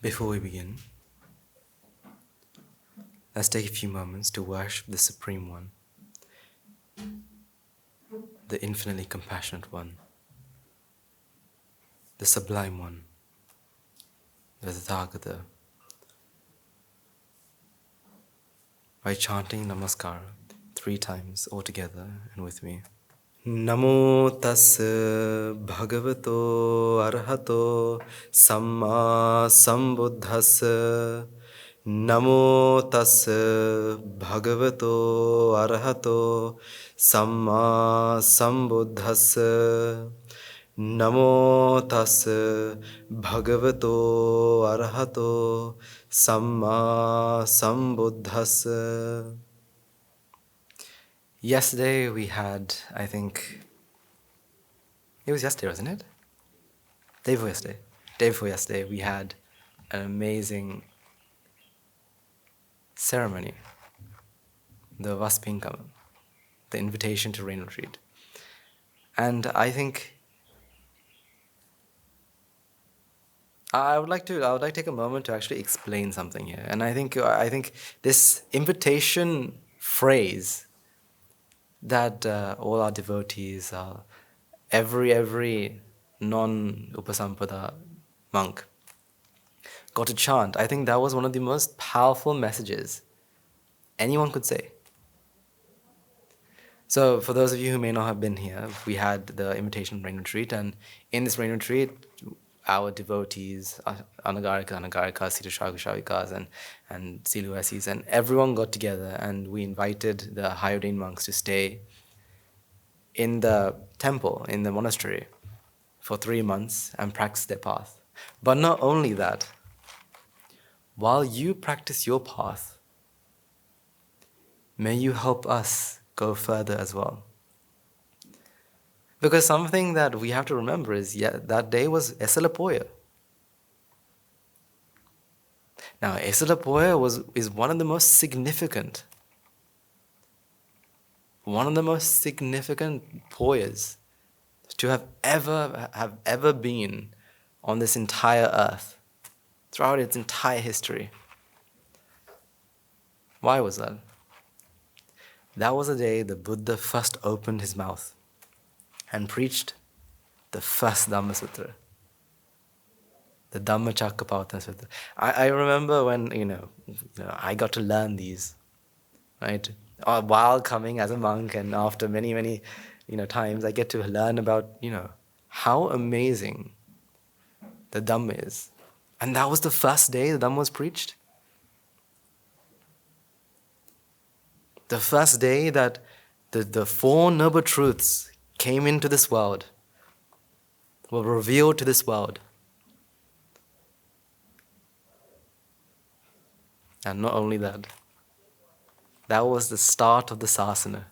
Before we begin, let's take a few moments to worship the Supreme One, the infinitely compassionate One, the Sublime One, the Tathagata, by chanting Namaskara 3 times altogether and with me. Namo tassa bhagavato arahato samma sambuddhassa. Namo tassa bhagavato arahato samma sambuddhassa. Namo tassa bhagavato arahato samma sambuddhassa. Yesterday we had, I think, it was yesterday, wasn't it? Day before yesterday. Day before yesterday we had an amazing ceremony, the Vaspinkam, the invitation to rain retreat. And I think I would like to take a moment to actually explain something here. And I think this invitation phrase that all our devotees, every non-upasampada monk got to chant, I think that was one of the most powerful messages anyone could say. So for those of you who may not have been here, we had the Invitation Rain Retreat, and in this rain retreat, our devotees, Anagarikas, Siddhashavikas, and Siluvasis, and everyone got together, and we invited the high ordained monks to stay in the temple, in the monastery, for 3 months and practice their path. But not only that, while you practice your path, may you help us go further as well. Because something that we have to remember is, that day was Esalapoya. Now, Esalapoya is one of the most significant poyas to have ever been on this entire earth, throughout its entire history. Why was that? That was the day the Buddha first opened his mouth and preached the first Dhamma Sutra, the Dhammacakkappavattana Sutra. I remember when I got to learn these, right? While coming as a monk, and after many times, I get to learn about how amazing the Dhamma is. And that was the first day the Dhamma was preached. The first day that the 4 noble truths came into this world, were revealed to this world. And not only that, that was the start of the Sásana.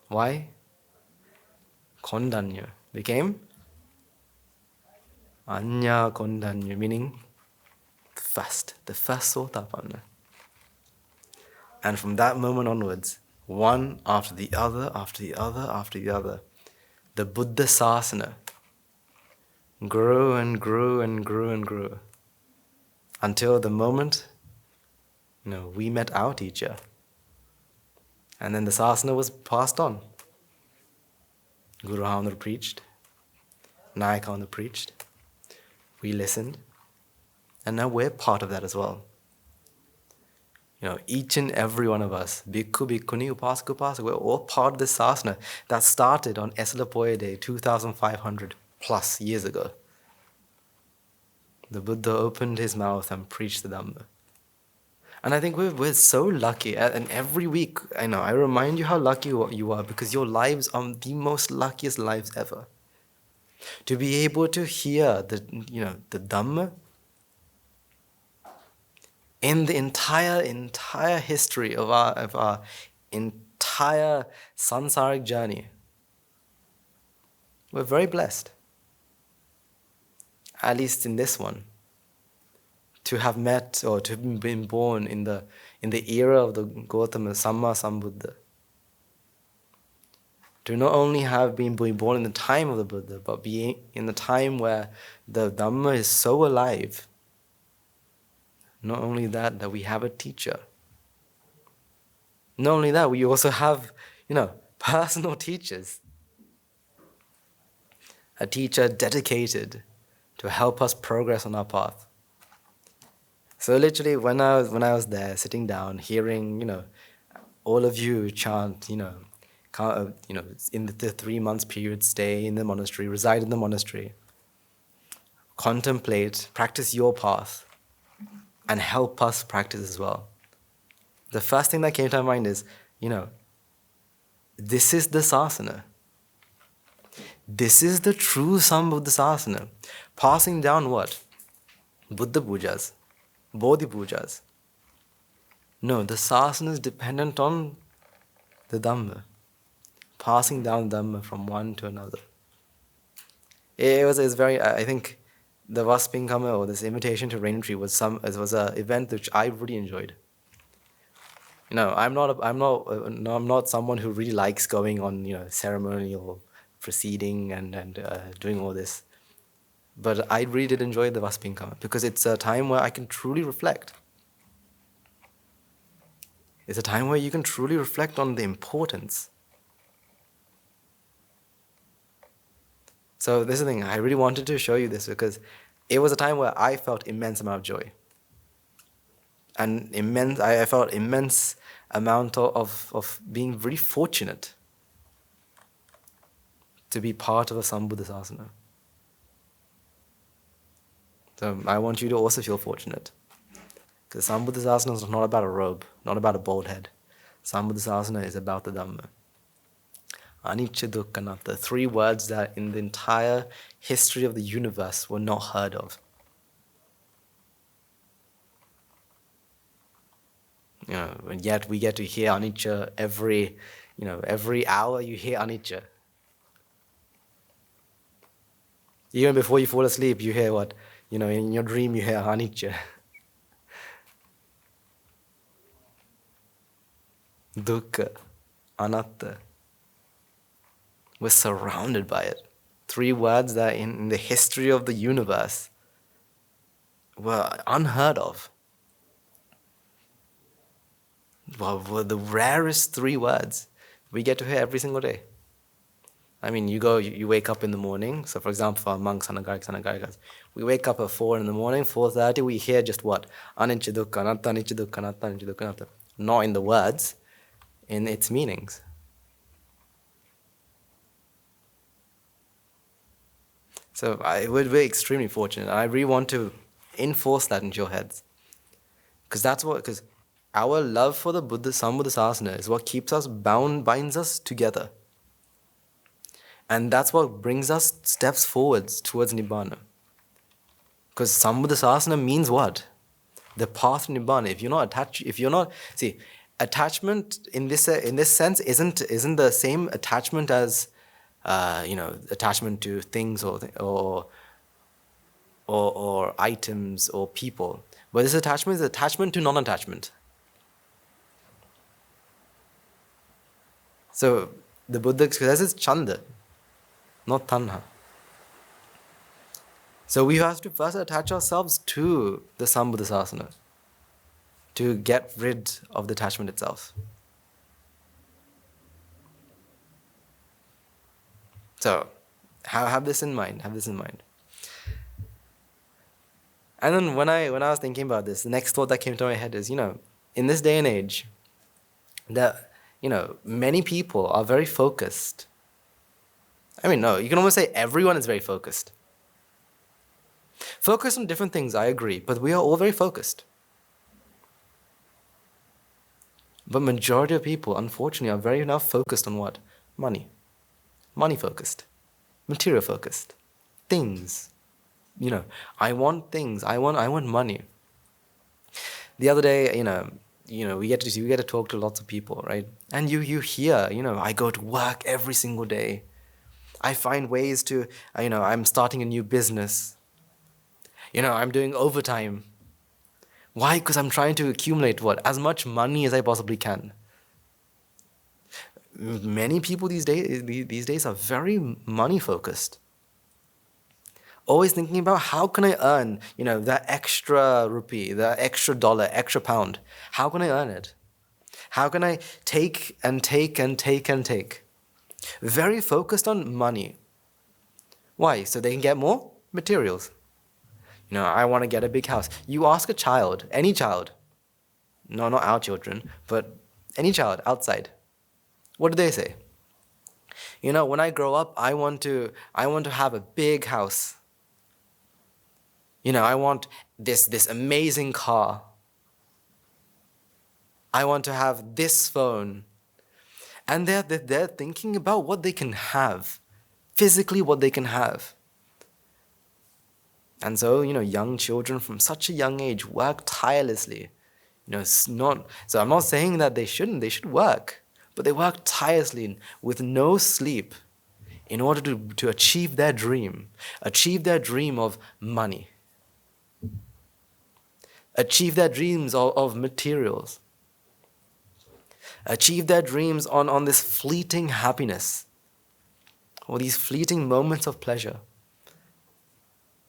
Why? Kondanya became Anya Kondanya, meaning the first Sotapanna. And from that moment onwards, one after the other, the Buddha Sásana grew and grew and grew and grew until the moment we met our teacher. And then the Sásana was passed on. Guru Hamdar preached, Nayak Hamdar preached, we listened, and now we're part of that as well. Each and every one of us, Bhikkhu, Bhikkhuni, Upasaka, Upasaka, we're all part of this Sásana that started on Esalapoya Day 2,500 plus years ago. The Buddha opened his mouth and preached the Dhamma. And I think we're so lucky, and every week, I remind you how lucky you are, because your lives are the most luckiest lives ever. To be able to hear the Dhamma in the entire history of our entire sansaric journey. We're very blessed, at least in this one, to have met or to have been born in the era of the Gautama Samma Sambuddha. To not only have been born in the time of the Buddha, but being in the time where the Dhamma is so alive Not only that, that we have a teacher. Not only that, we also have, personal teachers. A teacher dedicated to help us progress on our path. So literally, when I was there, sitting down, hearing, all of you chant, in the 3 months period, stay in the monastery, reside in the monastery, contemplate, practice your path, and help us practice as well. The first thing that came to my mind is, this is the Sásana. This is the true Sambuddhasana. Passing down what? Buddha pujas, Bodhi pujas. No, the Sásana is dependent on the Dhamma. Passing down Dhamma from one to another. It was very, I think, the Vaspingama, or this invitation to Rain Tree, was an event which I really enjoyed. I'm not someone who really likes going on, ceremonial proceeding and doing all this. But I really did enjoy the Vaspingama because it's a time where I can truly reflect. It's a time where you can truly reflect on the importance. So this is the thing, I really wanted to show you this because it was a time where I felt immense amount of joy. And I felt immense amount of being very fortunate to be part of a Sambuddhasana. So I want you to also feel fortunate. Because Sambuddhasana is not about a robe, not about a bald head. Sambuddhasana is about the Dhamma. Anicca, dukkha, anatta, 3 words that in the entire history of the universe were not heard of. And yet we get to hear anicca every hour you hear anicca. Even before you fall asleep, you hear what? In your dream you hear anicca. Dukkha, anatta. We're surrounded by it. 3 words that in the history of the universe were unheard of. Were the rarest 3 words we get to hear every single day. I mean, you wake up in the morning. So for example, for our monks, anagarikas, we wake up at 4 in the morning, 4:30, we hear just what? Anicca, dukkha, anatta, anicca, dukkha, anatta, anicca, dukkha, anatta. Not in the words, in its meanings. So we're extremely fortunate. I really want to enforce that into your heads. Because our love for the Sambuddhasana is what keeps us binds us together. And that's what brings us steps forwards towards Nibbána. Because Sambuddhasana means what? The path to Nibbána. Attachment in this sense isn't the same attachment as attachment to things or items or people. But this attachment is attachment to non-attachment. So the Buddha says it's chanda, not tanha. So we have to first attach ourselves to the Sambuddhasana to get rid of the attachment itself. So have this in mind. Have this in mind. And then when I was thinking about this, the next thought that came to my head is, in this day and age, that many people are very focused. I mean, no, you can almost say everyone is very focused. Focused on different things, I agree, but we are all very focused. But majority of people, unfortunately, are very now focused on what? Money. Money focused. Material focused. Things. I want things. I want money. The other day, we get to talk to lots of people, right? And you hear, I go to work every single day. I find ways to, I'm starting a new business. I'm doing overtime. Why? Because I'm trying to accumulate what? As much money as I possibly can. Many people these days are very money focused. Always thinking about how can I earn, that extra rupee, the extra dollar, extra pound. How can I earn it? How can I take and take and take and take? Very focused on money. Why? So they can get more materials. I want to get a big house. You ask a child, any child, no, not our children, but any child outside, what do they say? When I grow up, I want to have a big house. I want this amazing car. I want to have this phone. And they're thinking about what they can have, physically what they can have. And so, young children from such a young age work tirelessly. So I'm not saying that they shouldn't, they should work, but they work tirelessly with no sleep in order to achieve their dream of money, achieve their dreams of materials, achieve their dreams on this fleeting happiness or these fleeting moments of pleasure.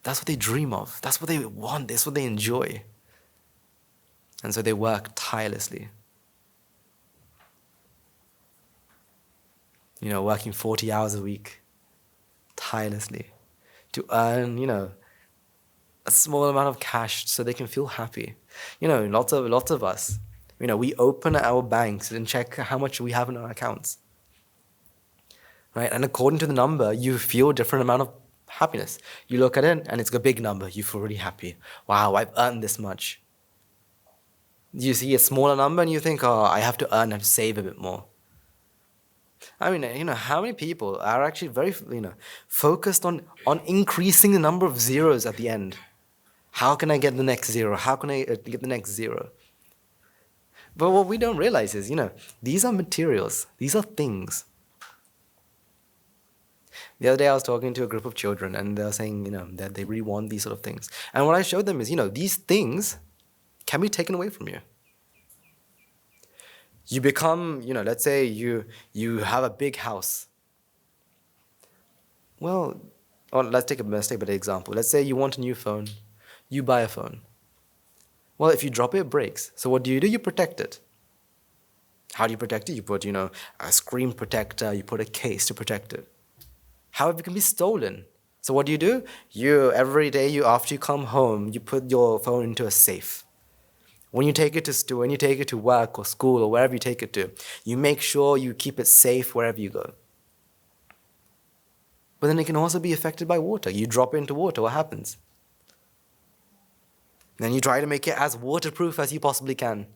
That's what they dream of. That's what they want. That's what they enjoy. And so they work tirelessly. Working 40 hours a week, tirelessly, to earn, a small amount of cash so they can feel happy. Lots of us, we open our banks and check how much we have in our accounts. Right? And according to the number, you feel a different amount of happiness. You look at it and it's a big number. You feel really happy. Wow, I've earned this much. You see a smaller number and you think, I have to earn, I have to save a bit more. I mean, how many people are actually very, focused on increasing the number of zeros at the end? How can I get the next zero? How can I get the next zero? But what we don't realize is, these are materials. These are things. The other day I was talking to a group of children and they were saying, that they really want these sort of things. And what I showed them is, these things can be taken away from you. You become, let's say you have a big house. Well, let's take a better example. Let's say you want a new phone. You buy a phone. Well, if you drop it, it breaks. So what do? You protect it. How do you protect it? You put, a screen protector. You put a case to protect it. However, it can be stolen. So what do? Every day, after you come home, you put your phone into a safe. When you take it to work or school or wherever you take it to, you make sure you keep it safe wherever you go. But then it can also be affected by water. You drop it into water, what happens? Then you try to make it as waterproof as you possibly can.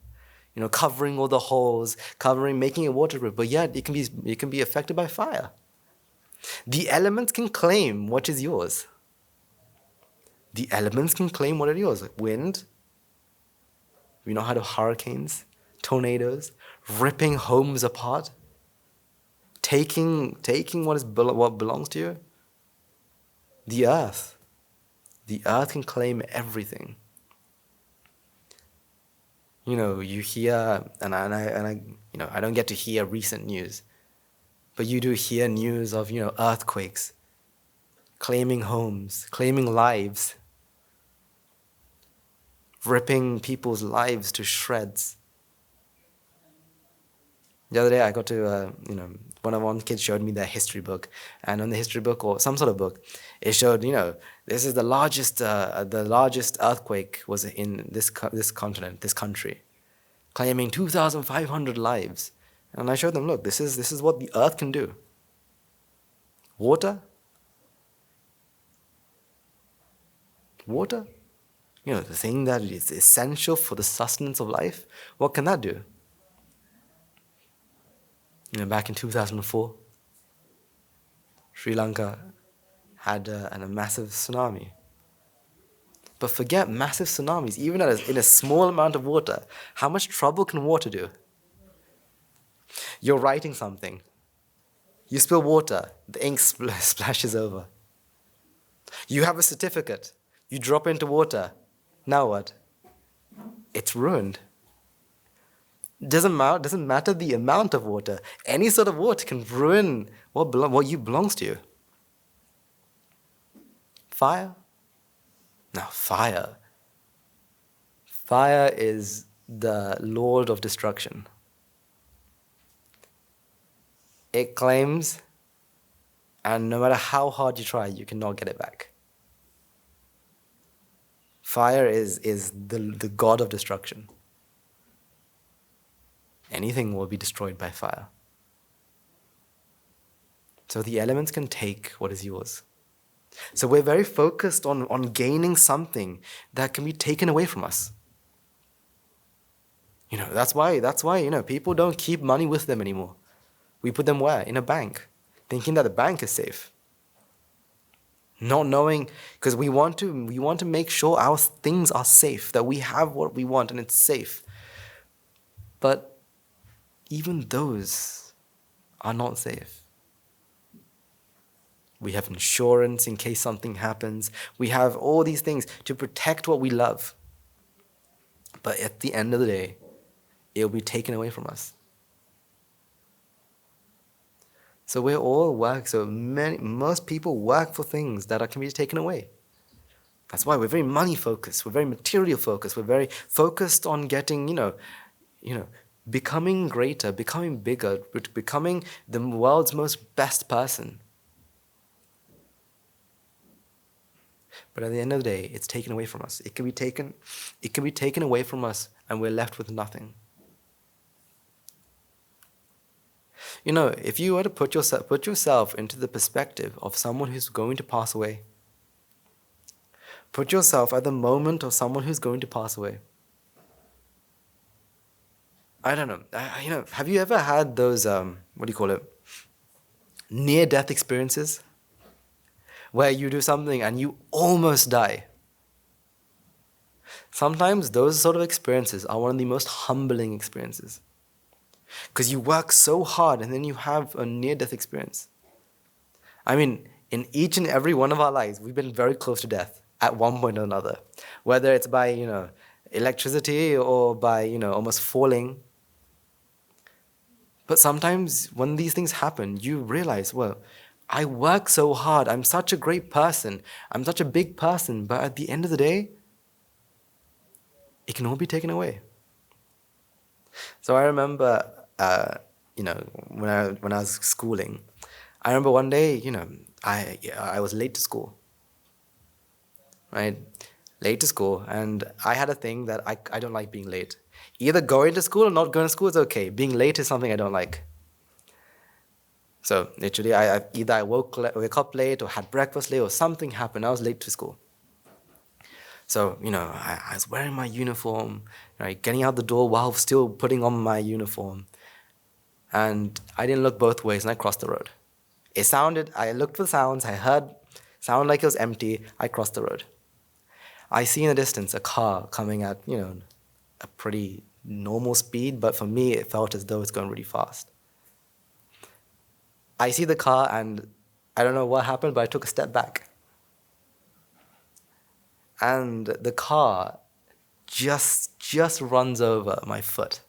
Covering all the holes, making it waterproof. But yet, it can be affected by fire. The elements can claim what is yours. The elements can claim what is yours. Like wind. We know how to hurricanes, tornadoes, ripping homes apart, taking what belongs to you. The earth can claim everything. You hear, and I don't get to hear recent news, but you do hear news of earthquakes, claiming homes, claiming lives. Ripping people's lives to shreds. The other day I got to, one kid showed me their history book. And on the history book, or some sort of book, it showed, this is the largest earthquake was in this continent, this country, claiming 2,500 lives. And I showed them, look, this is what the earth can do. Water. The thing that is essential for the sustenance of life, what can that do? Back in 2004, Sri Lanka had a massive tsunami. But forget massive tsunamis, even in a small amount of water, how much trouble can water do? You're writing something. You spill water, the ink splashes over. You have a certificate. You drop into water. Now what? It's ruined. Doesn't matter the amount of water. Any sort of water can ruin what belongs to you. Fire? No, fire. Fire is the lord of destruction. It claims, and no matter how hard you try, you cannot get it back. Fire is the god of destruction. Anything will be destroyed by fire. So the elements can take what is yours. So we're very focused on gaining something that can be taken away from us. That's why people don't keep money with them anymore. We put them where? In a bank, thinking that the bank is safe. Not knowing, because we want to make sure our things are safe, that we have what we want and it's safe. But even those are not safe. We have insurance in case something happens. We have all these things to protect what we love. But at the end of the day, it will be taken away from us. So most people work for things that can be taken away. That's why we're very money focused, we're very material focused, we're very focused on getting, becoming greater, becoming bigger, becoming the world's most best person. But at the end of the day, it's taken away from us. It can be taken away from us, and we're left with nothing. If you were to put yourself into the perspective of someone who's going to pass away, put yourself at the moment of someone who's going to pass away. I don't know. Have you ever had those near-death experiences? Where you do something and you almost die. Sometimes those sort of experiences are one of the most humbling experiences. Because you work so hard and then you have a near-death experience. I mean, in each and every one of our lives, we've been very close to death at one point or another. Whether it's by, electricity or by, almost falling. But sometimes when these things happen, you realize, well, I work so hard, I'm such a great person, I'm such a big person, but at the end of the day, it can all be taken away. So I remember, when I was schooling, I remember one day, I was late to school, right? Late to school, and I had a thing that I don't like being late. Either going to school or not going to school is okay. Being late is something I don't like. So literally, I woke up late or had breakfast late or something happened. I was late to school. So, I was wearing my uniform, right, getting out the door while still putting on my uniform. And I didn't look both ways and I crossed the road. I looked for sounds, I heard sound like it was empty, I crossed the road. I see in the distance a car coming at, a pretty normal speed, but for me it felt as though it's going really fast. I see the car and I don't know what happened, but I took a step back. And the car just runs over my foot.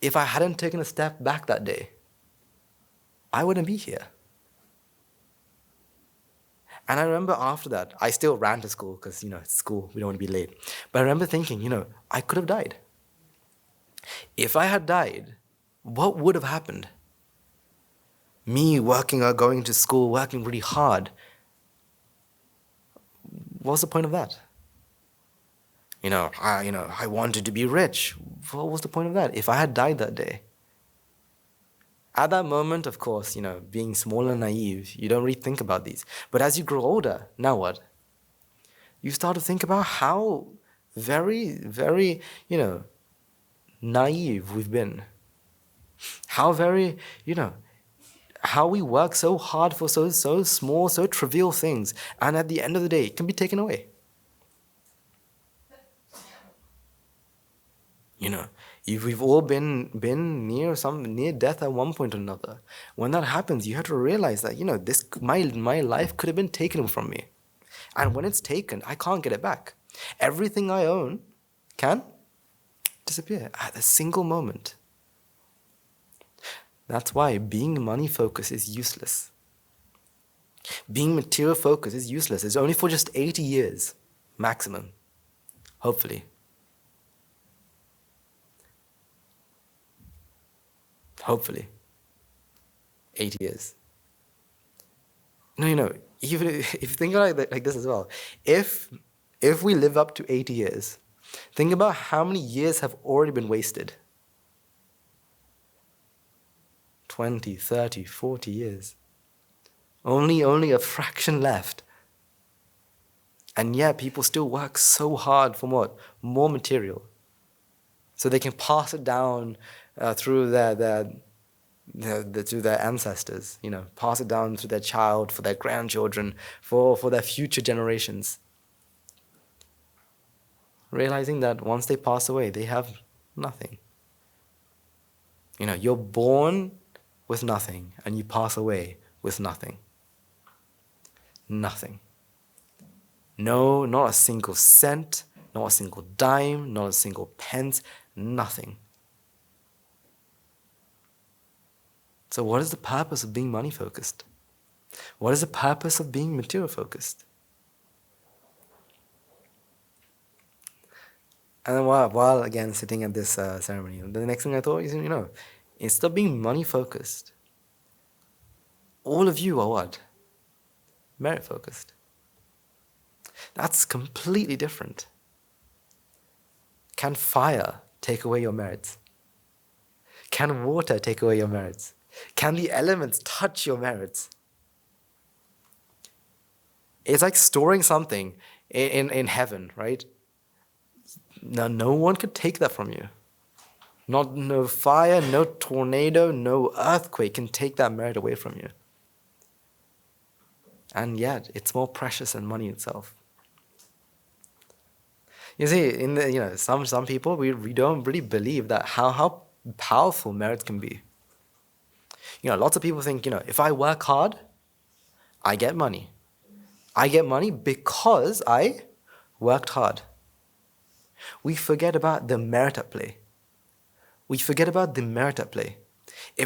If I hadn't taken a step back that day, I wouldn't be here. And I remember after that, I still ran to school because, it's school, we don't want to be late. But I remember thinking, I could have died. If I had died, what would have happened? Me working or going to school, working really hard. What's the point of that? I wanted to be rich. What was the point of that if I had died that day? At that moment, of course, being small and naive, you don't really think about these. But as you grow older, now what? You start to think about how very, very, naive we've been. How very, how we work so hard for so small, so trivial things, and at the end of the day, it can be taken away. We've all been near death at one point or another. When that happens, you have to realize that my life could have been taken from me, and when it's taken, I can't get it back. Everything I own can disappear at a single moment. That's why being money focused is useless. Being material focused is useless. It's only for just 80 years, maximum, hopefully. Hopefully. 80 years. No, even if you think about it like this as well, if we live up to 80 years, think about how many years have already been wasted. 20, 30, 40 years. Only a fraction left. And yet people still work so hard for what? More material. So they can pass it down through their ancestors, pass it down to their child, for their grandchildren, for their future generations. Realizing that once they pass away, they have nothing. You're born with nothing and you pass away with nothing. Nothing. No, not a single cent, not a single dime, not a single pence, nothing. So what is the purpose of being money focused? What is the purpose of being material focused? And while again sitting at this ceremony, the next thing I thought is, instead of being money focused, all of you are what? Merit focused. That's completely different. Can fire take away your merits? Can water take away your merits? Can the elements touch your merits? It's like storing something in heaven, right? Now, no one could take that from you. No fire, no tornado, no earthquake can take that merit away from you. And yet, it's more precious than money itself. You see, some people, we don't really believe that how powerful merit can be. Lots of people think, if I work hard, I get money. I get money because I worked hard. We forget about the merit at play. If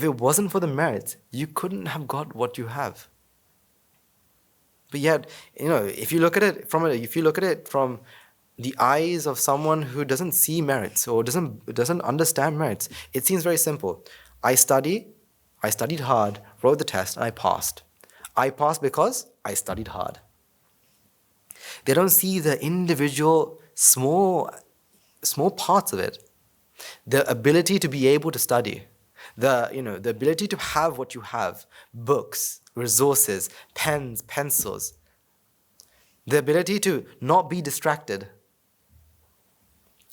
it wasn't for the merit, you couldn't have got what you have. But yet, if you look at it from the eyes of someone who doesn't see merits or doesn't understand merits, it seems very simple. I studied hard, wrote the test, and I passed. I passed because I studied hard. They don't see the individual small parts of it. The ability to be able to study, the ability to have what you have, books, resources, pens, pencils, the ability to not be distracted.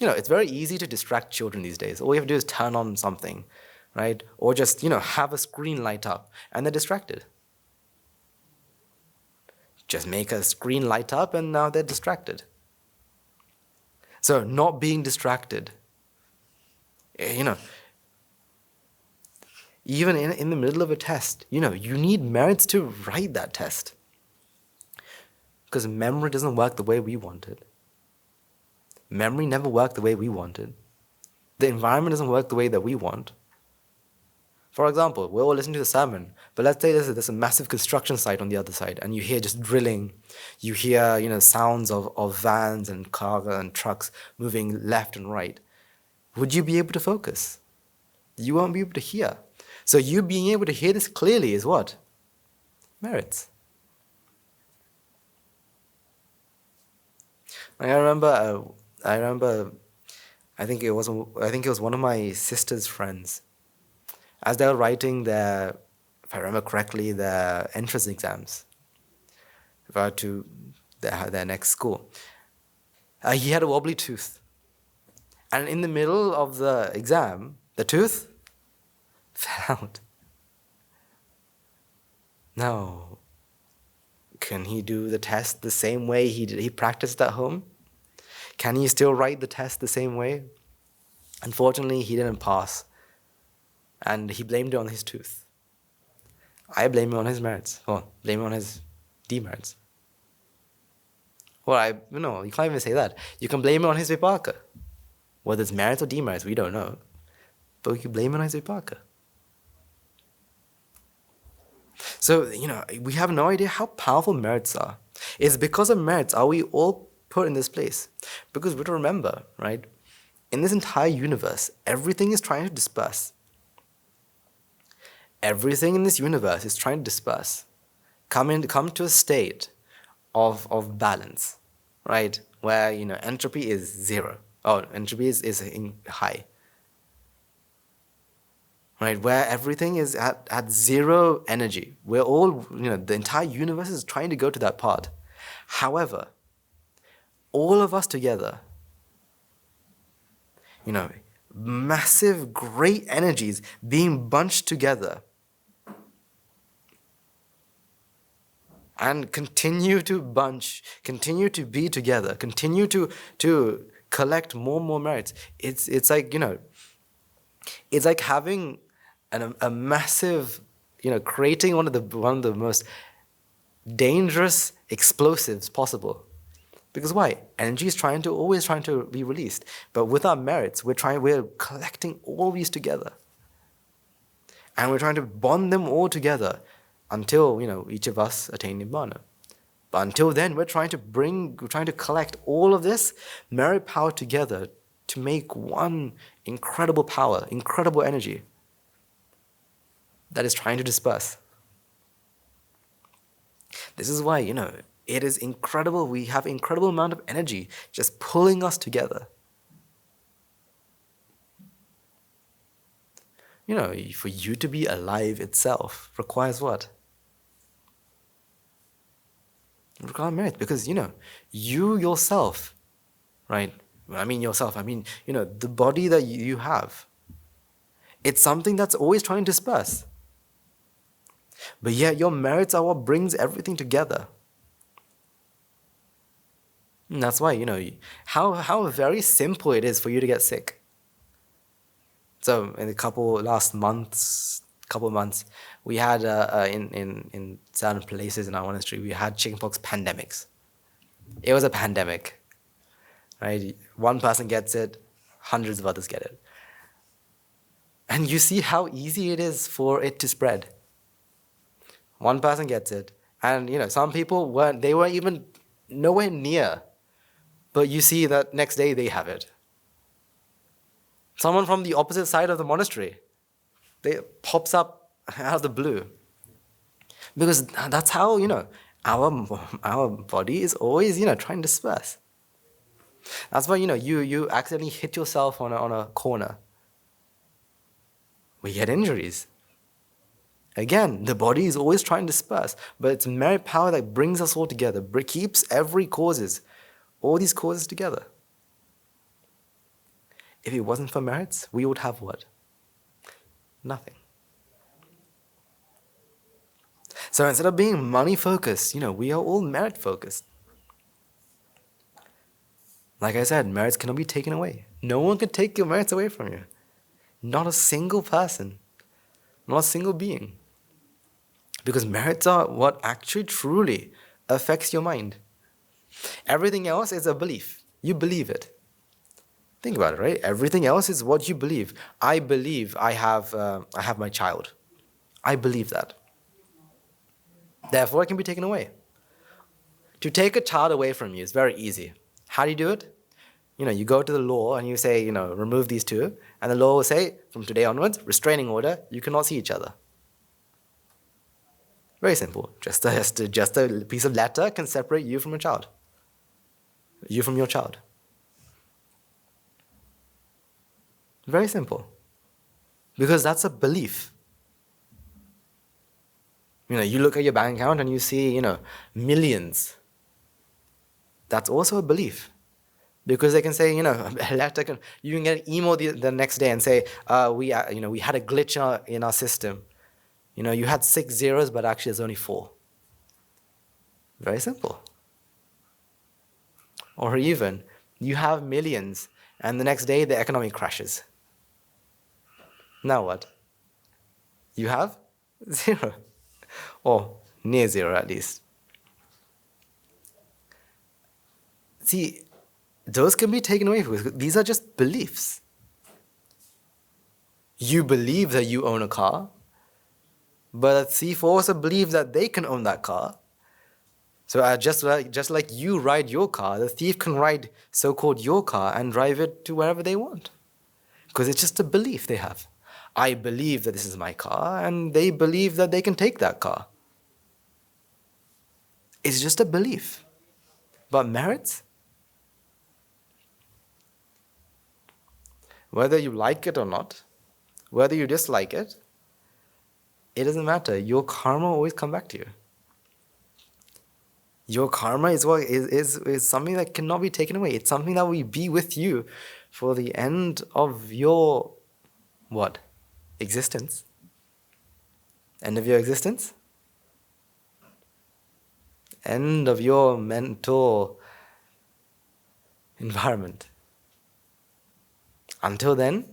It's very easy to distract children these days. All you have to do is turn on something, right? Or just, have a screen light up and they're distracted. Just make a screen light up and now they're distracted. So not being distracted, even in the middle of a test, you need merits to write that test. Because memory doesn't work the way we want it. Memory never worked the way we wanted. The environment doesn't work the way that we want. For example, we're all listening to the sermon, but let's say there's a massive construction site on the other side, and you hear just drilling. You hear, sounds of vans and cars and trucks moving left and right. Would you be able to focus? You won't be able to hear. So you being able to hear this clearly is what? Merits. I remember. I think it was one of my sister's friends. As they were writing their, if I remember correctly, their entrance exams to their next school, he had a wobbly tooth. And in the middle of the exam, the tooth fell out. Now, can he do the test the same way he practiced at home? Can he still write the test the same way? Unfortunately, he didn't pass. And he blamed it on his tooth. I blame it on his merits. Well, blame it on his demerits. Well, you can't even say that. You can blame it on his vipaka. Whether it's merits or demerits, we don't know. But we can blame it on his vipaka. So, we have no idea how powerful merits are. It's because of merits are we all put in this place. Because we have to remember, right? In this entire universe, everything is trying to disperse. Everything in this universe is trying to disperse. Come to a state of balance, right? Where, entropy is zero. Oh, entropy is high. Right, where everything is at zero energy. We're all, the entire universe is trying to go to that part. However, all of us together, massive, great energies being bunched together and continue to bunch, continue to be together, continue to collect more and more merits. It's like, it's like having a massive, creating one of the most dangerous explosives possible. Because why? Energy is always trying to be released. But with our merits, we're collecting all these together. And we're trying to bond them all together until, each of us attain Nibbána. But until then, we're trying to collect all of this merit power together to make one incredible power, incredible energy that is trying to disperse. This is why, it is incredible. We have an incredible amount of energy just pulling us together. For you to be alive itself requires what? It requires merit, because, you yourself, right? I mean, the body that you have, it's something that's always trying to disperse. But yet your merits are what brings everything together. And that's why, how very simple it is for you to get sick. So in last months, we had in certain places in our monastery, we had chickenpox pandemics. It was a pandemic, right? One person gets it, hundreds of others get it. And you see how easy it is for it to spread. One person gets it, and some people weren't even nowhere near, but you see that next day they have it. Someone from the opposite side of the monastery, they pops up out of the blue. Because that's how, our body is always, trying to disperse. That's why, you accidentally hit yourself on a corner. We get injuries. Again, the body is always trying to disperse, but it's merit power that brings us all together, keeps all these causes together. If it wasn't for merits, we would have what? Nothing. So instead of being money-focused, we are all merit-focused. Like I said, merits cannot be taken away. No one can take your merits away from you. Not a single person. Not a single being. Because merits are what actually truly affects your mind. Everything else is a belief. You believe it. Think about it, right? Everything else is what you believe. I believe I have my child. I believe that. Therefore, it can be taken away. To take a child away from you is very easy. How do you do it? You go to the law and you say, remove these two, and the law will say, from today onwards, restraining order, you cannot see each other. Very simple. Just a piece of letter can separate you from a child. You from your child. Very simple. Because that's a belief. You look at your bank account and you see, millions. That's also a belief. Because they can say, you can get an email the next day and say, we had a glitch in our system. You had 6 zeros, but actually there's only 4. Very simple. Or even, you have millions, and the next day the economy crashes. Now what? You have 0. Or near 0 at least. See, those can be taken away because these are just beliefs. You believe that you own a car, But a thief also believes that they can own that car. So just like you ride your car, the thief can ride so-called your car and drive it to wherever they want. Because it's just a belief they have. I believe that this is my car, and they believe that they can take that car. It's just a belief. But merits? Whether you like it or not, whether you dislike it, it doesn't matter. Your karma will always come back to you. Your karma is something that cannot be taken away. It's something that will be with you for the end of your, what? Existence. End of your existence? End of your mental environment. Until then,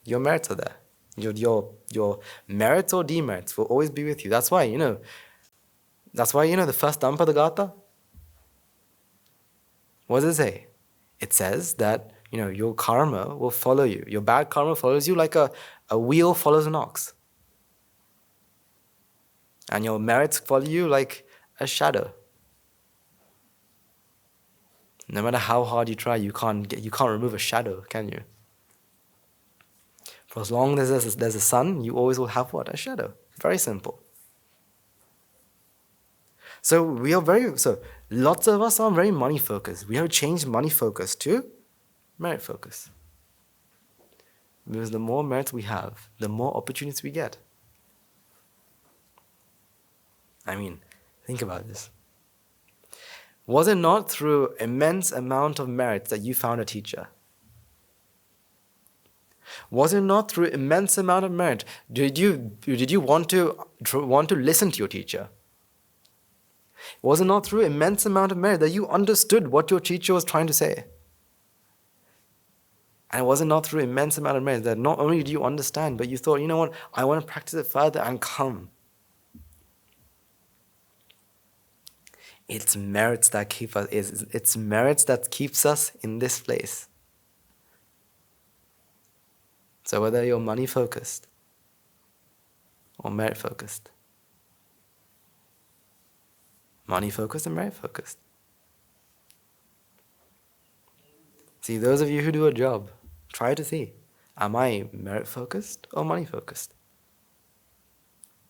your merits are there. Your merits or demerits will always be with you. That's why, the first Dhammapada, what does it say? It says that, your karma will follow you. Your bad karma follows you like a wheel follows an ox. And your merits follow you like a shadow. No matter how hard you try, you can't remove a shadow, can you? For as long as there's a sun, you always will have what? A shadow. Very simple. So lots of us are very money focused. We have changed money focus to merit focus. Because the more merits we have, the more opportunities we get. I mean, think about this. Was it not through immense amount of merits that you found a teacher? Was it not through immense amount of merit? Did you want to listen to your teacher? Was it not through immense amount of merit that you understood what your teacher was trying to say? And was it not through immense amount of merit that not only did you understand, but you thought, you know what, I want to practice it further and come. It's merits that keep us. It's merits that keeps us in this place. So whether you're money focused or merit focused, money focused and merit focused. See, those of you who do a job, try to see, am I merit focused or money focused?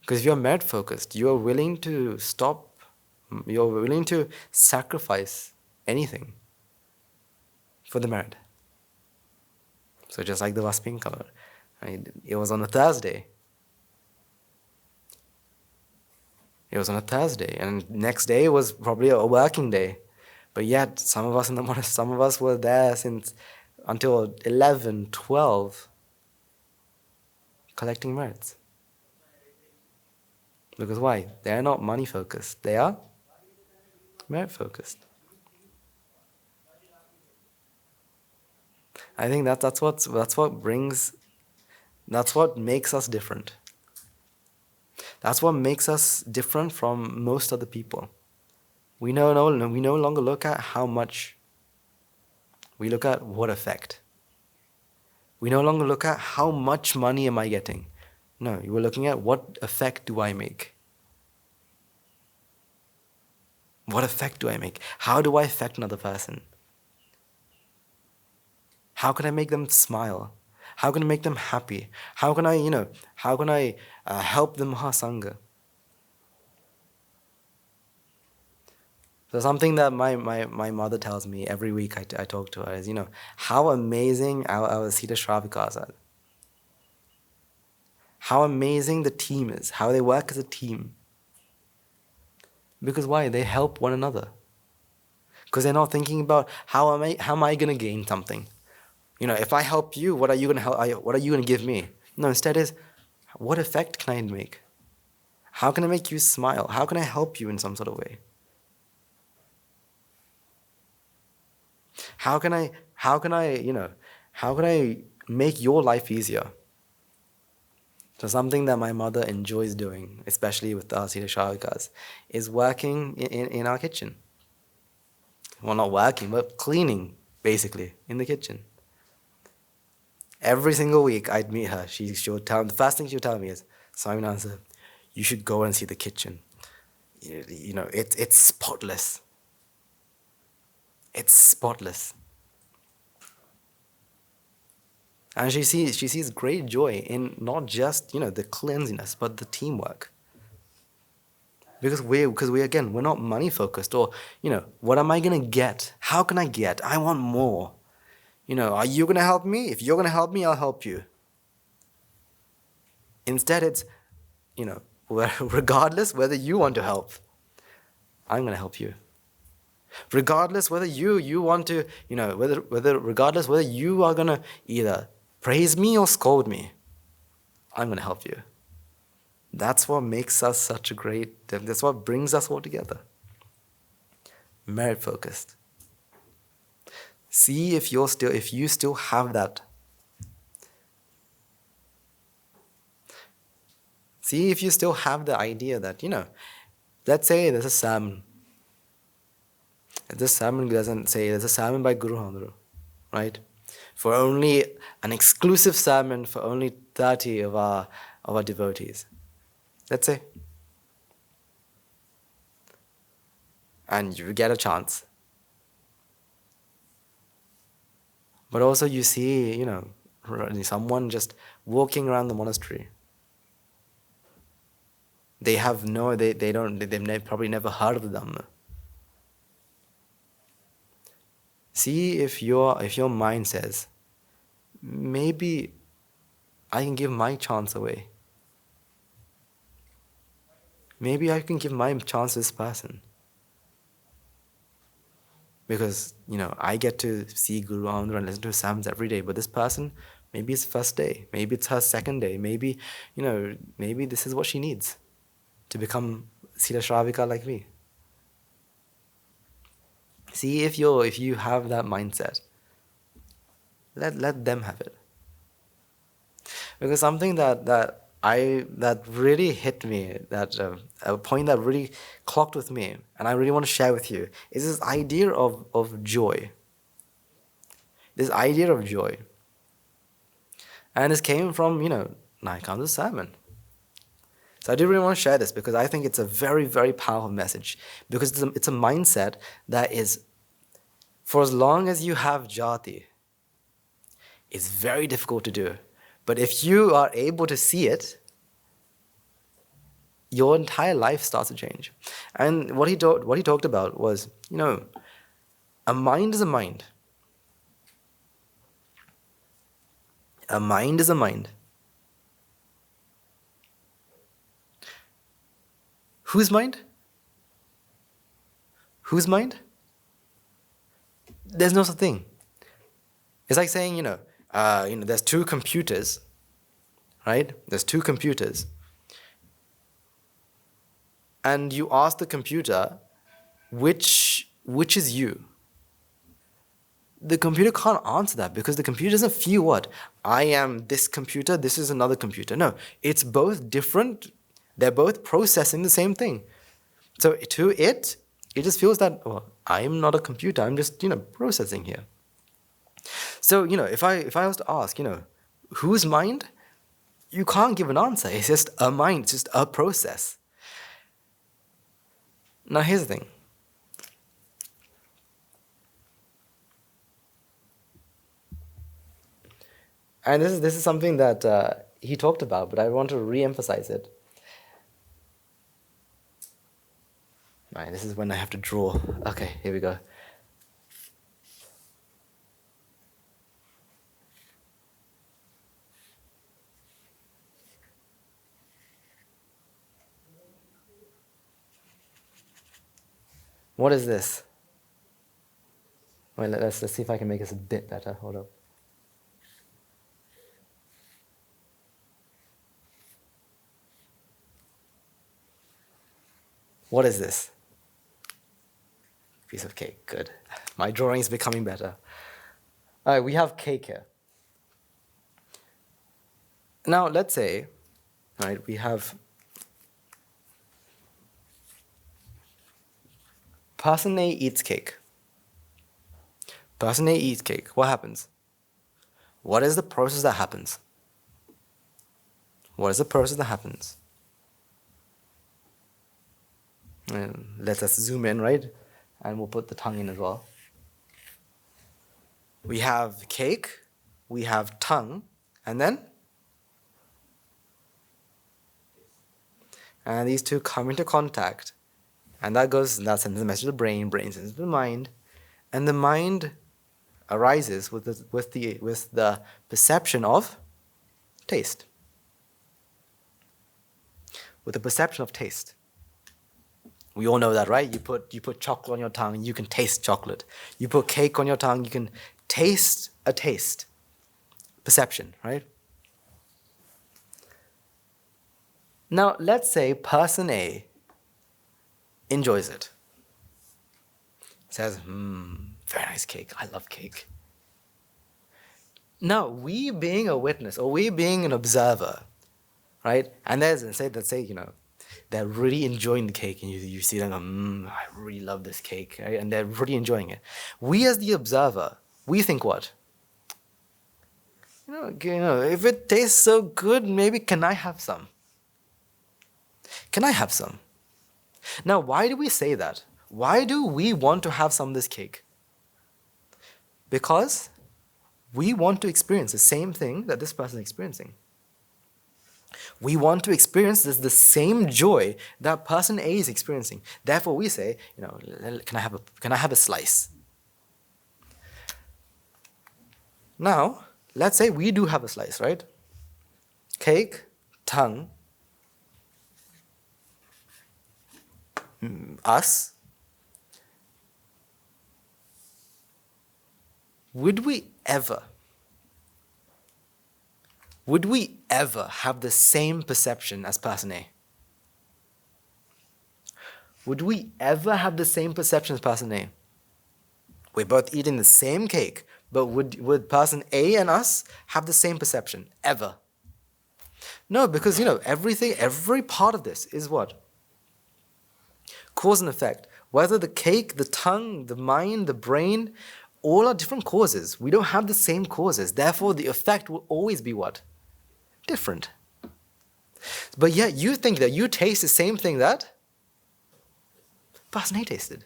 Because if you're merit focused, you're willing to sacrifice anything for the merit. So just like the Vaspin cover, it was on a Thursday. And next day was probably a working day. But yet, some of us were there until 11, 12, collecting merits. Because why? They are not money focused. They are merit focused. I think that's what makes us different. That's what makes us different from most other people. We no longer look at how much. We look at what effect. We no longer look at how much money am I getting. No, you were looking at what effect do I make. What effect do I make? How do I affect another person? How can I make them smile? How can I make them happy? How can I help the Mahasangha? So something that my mother tells me every week I talk to her is, how amazing our Siddha Shravikas are. How amazing the team is, how they work as a team. Because why? They help one another. Because they're not thinking about how am I going to gain something. If I help you, what are you going to give me? No, instead is, what effect can I make? How can I make you smile? How can I help you in some sort of way? How can I make your life easier? So something that my mother enjoys doing, especially with our Siddha Shravikas, is working in our kitchen. Well, not working, but cleaning, basically, in the kitchen. Every single week I'd meet her. She would tell, the first thing she would tell me is, Swaminathan, you should go and see the kitchen. It's spotless. It's spotless. And she sees great joy in not just, the cleanliness, but the teamwork. Because we're not money focused, or, what am I going to get? How can I get? I want more. Are you going to help me? If you're going to help me, I'll help you. Instead, it's, regardless whether you want to help, I'm going to help you. Regardless whether you want to, regardless whether you are going to either praise me or scold me, I'm going to help you. That's what makes us that's what brings us all together. Merit focused. See if you still have that. See if you still have the idea that, let's say there's a sermon. This sermon doesn't say there's a sermon by Guru Handru, right? For only an exclusive sermon for only 30 of our devotees. Let's say. And you get a chance. But also you see, someone just walking around the monastery. They've probably never heard of the Dhamma. See if your mind says, maybe I can give my chance away. Maybe I can give my chance to this person. Because, I get to see Guru Amar and listen to his sermons every day, but this person, maybe it's first day, maybe it's her second day, maybe this is what she needs to become Sila Shravika like me. See if you have that mindset. Let them have it. Because something that really hit me, a point that really clocked with me, and I really want to share with you, is this idea of joy. This idea of joy. And this came from, Naikanta's sermon. So I do really want to share this because I think it's a very, very powerful message. Because it's a mindset that is, for as long as you have jati, it's very difficult to do. But if you are able to see it, your entire life starts to change. And what he talked about was, a mind is a mind. A mind is a mind. Whose mind? Whose mind? There's no such thing. It's like saying, there's two computers, right? There's two computers. And you ask the computer, which is you? The computer can't answer that because the computer doesn't feel what? I am this computer, this is another computer. No, it's both different. They're both processing the same thing. So to it just feels that, I'm not a computer, I'm just, processing here. So, if I was to ask, whose mind? You can't give an answer. It's just a mind, it's just a process. Now here's the thing. And this is something that he talked about, but I want to re-emphasize it. Right, this is when I have to draw. Okay, here we go. What is this? Wait, let's see if I can make this a bit better. Hold up. What is this? Piece of cake. Good. My drawing is becoming better. All right, we have cake here. Now, let's say, right, we have person A eats cake. Person A eats cake. What happens? What is the process that happens? What is the process that happens? Let us zoom in, right? And we'll put the tongue in as well. We have cake, we have tongue, and then? And these two come into contact. And that sends the message to the brain sends to the mind. And the mind arises with the perception of taste. With the perception of taste. We all know that, right? You put chocolate on your tongue, you can taste chocolate. You put cake on your tongue, you can taste a taste. Perception, right? Now, let's say person A enjoys it. Says, very nice cake. I love cake. Now, we being a witness, or we being an observer, right? And they're really enjoying the cake, and you see them, I really love this cake, right? And they're really enjoying it. We as the observer, we think what? If it tastes so good, maybe can I have some? Can I have some? Now, why do we say that? Why do we want to have some of this cake? Because we want to experience the same thing that this person is experiencing. We want to experience the same joy that person A is experiencing. Therefore, we say, can I have a slice? Now, let's say we do have a slice, right? Cake, tongue, us. Would we ever have the same perception as person A? Would we ever have the same perception as person A? We're both eating the same cake, but would person A and us have the same perception? Ever? No, because every part of this is what? Cause and effect. Whether the cake, the tongue, the mind, the brain, all are different causes. We don't have the same causes. Therefore, the effect will always be what? Different. But yet you think that you taste the same thing that person A tasted.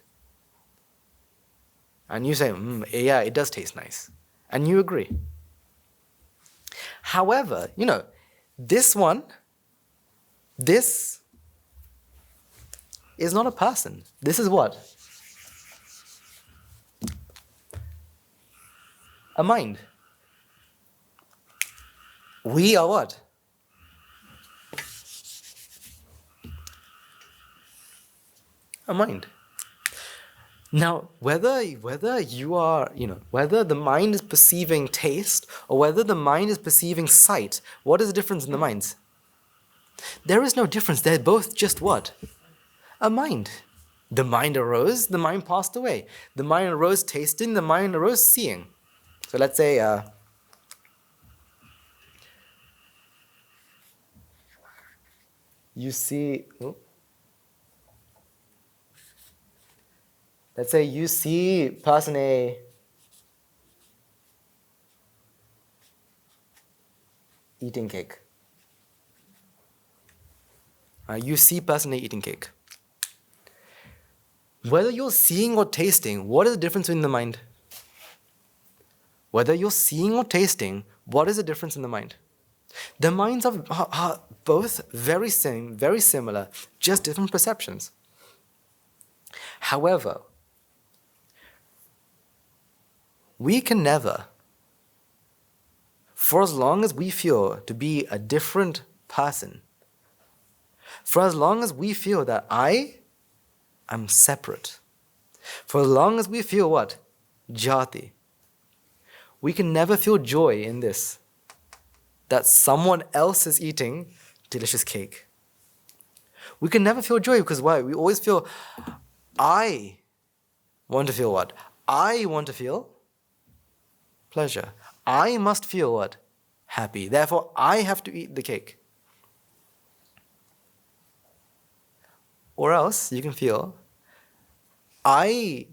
And you say, yeah, it does taste nice. And you agree. However, this is not a person. This is what? A mind. We are what? A mind. Now, whether you are, whether the mind is perceiving taste or whether the mind is perceiving sight, what is the difference in the minds? There is no difference. They're both just what? A mind. The mind arose, the mind passed away. The mind arose tasting, the mind arose seeing. So let's say you see, let's say you see person A eating cake. You see person A eating cake. Whether you're seeing or tasting, what is the difference in the mind? Whether you're seeing or tasting, what is the difference in the mind? The minds are both very similar, just different perceptions. However, we can never, for as long as we feel to be a different person, for as long as we feel that I am separate, for as long as we feel what? Jati. We can never feel joy in this, that someone else is eating delicious cake. We can never feel joy because why? We always feel, I want to feel what? I want to feel pleasure. I must feel what? Happy. Therefore, I have to eat the cake. Or else you can feel, I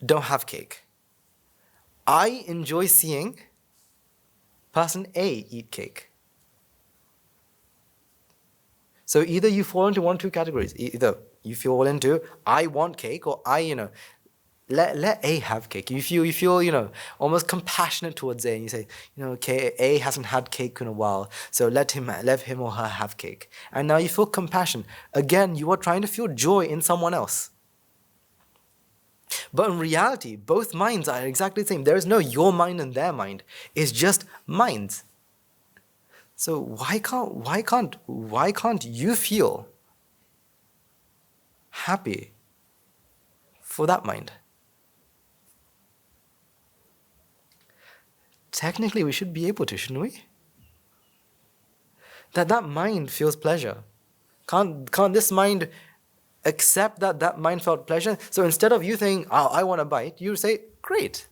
don't have cake. I enjoy seeing person A eat cake. So either you fall into one or two categories. Either you feel all into, I want cake, or let A have cake. You feel, almost compassionate towards A, and you say, okay, A hasn't had cake in a while, so let him or her have cake. And now you feel compassion. Again, you are trying to feel joy in someone else. But in reality, both minds are exactly the same. There is no your mind and their mind. It's just minds. So why can't you feel happy for that mind? Technically, we should be able to, shouldn't we? That mind feels pleasure. Can't this mind accept that mind felt pleasure? So instead of you saying, oh, I want a bite, you say, great.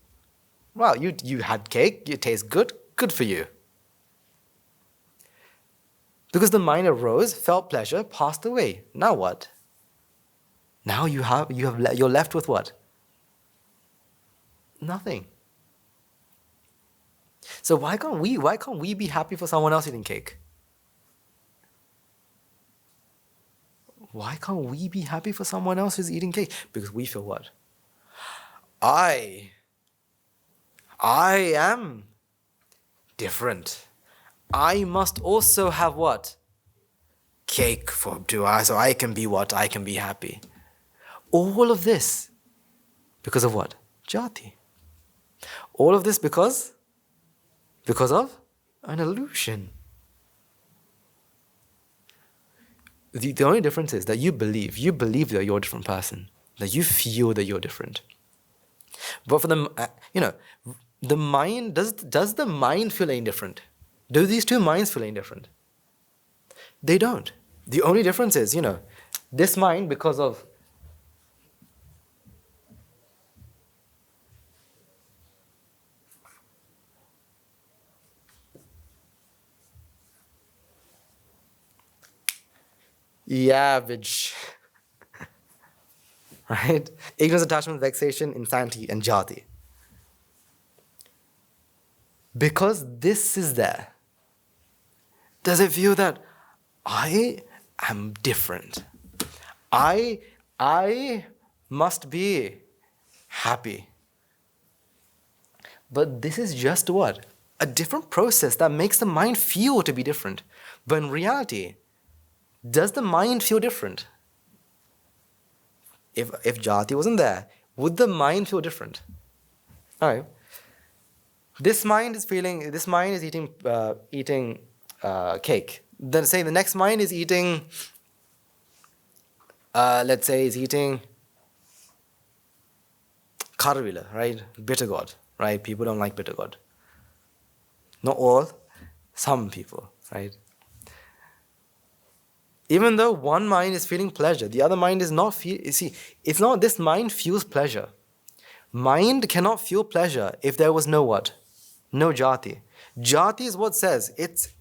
Wow, you had cake, it tastes good for you. Because the mind arose, felt pleasure, passed away. Now what? Now you're left with what? Nothing. So why can't we be happy for someone else eating cake? Why can't we be happy for someone else who's eating cake? Because we feel what? I am different. I must also have what? Cake so I can be what? I can be happy. All of this because of what? Jati. All of this because of an illusion. The only difference is that you believe that you're a different person, that you feel that you're different. But for the mind, does the mind feel any different? Do these two minds feel any different? They don't. The only difference is, this mind, because of average, right? Ignorance, attachment, vexation, insanity, and jati. Because this is there, does it feel that I am different? I must be happy. But this is just what? A different process that makes the mind feel to be different. But in reality, does the mind feel different? If jati wasn't there, would the mind feel different? All right. This mind is eating cake. Then say the next mind is eating, let's say is eating karvila, right? Bitter gourd, right? People don't like bitter gourd. Not all, some people, right? Even though one mind is feeling pleasure, the other mind is not it's not this mind feels pleasure. Mind cannot feel pleasure if there was no what? No jati. Jati is what says, it's,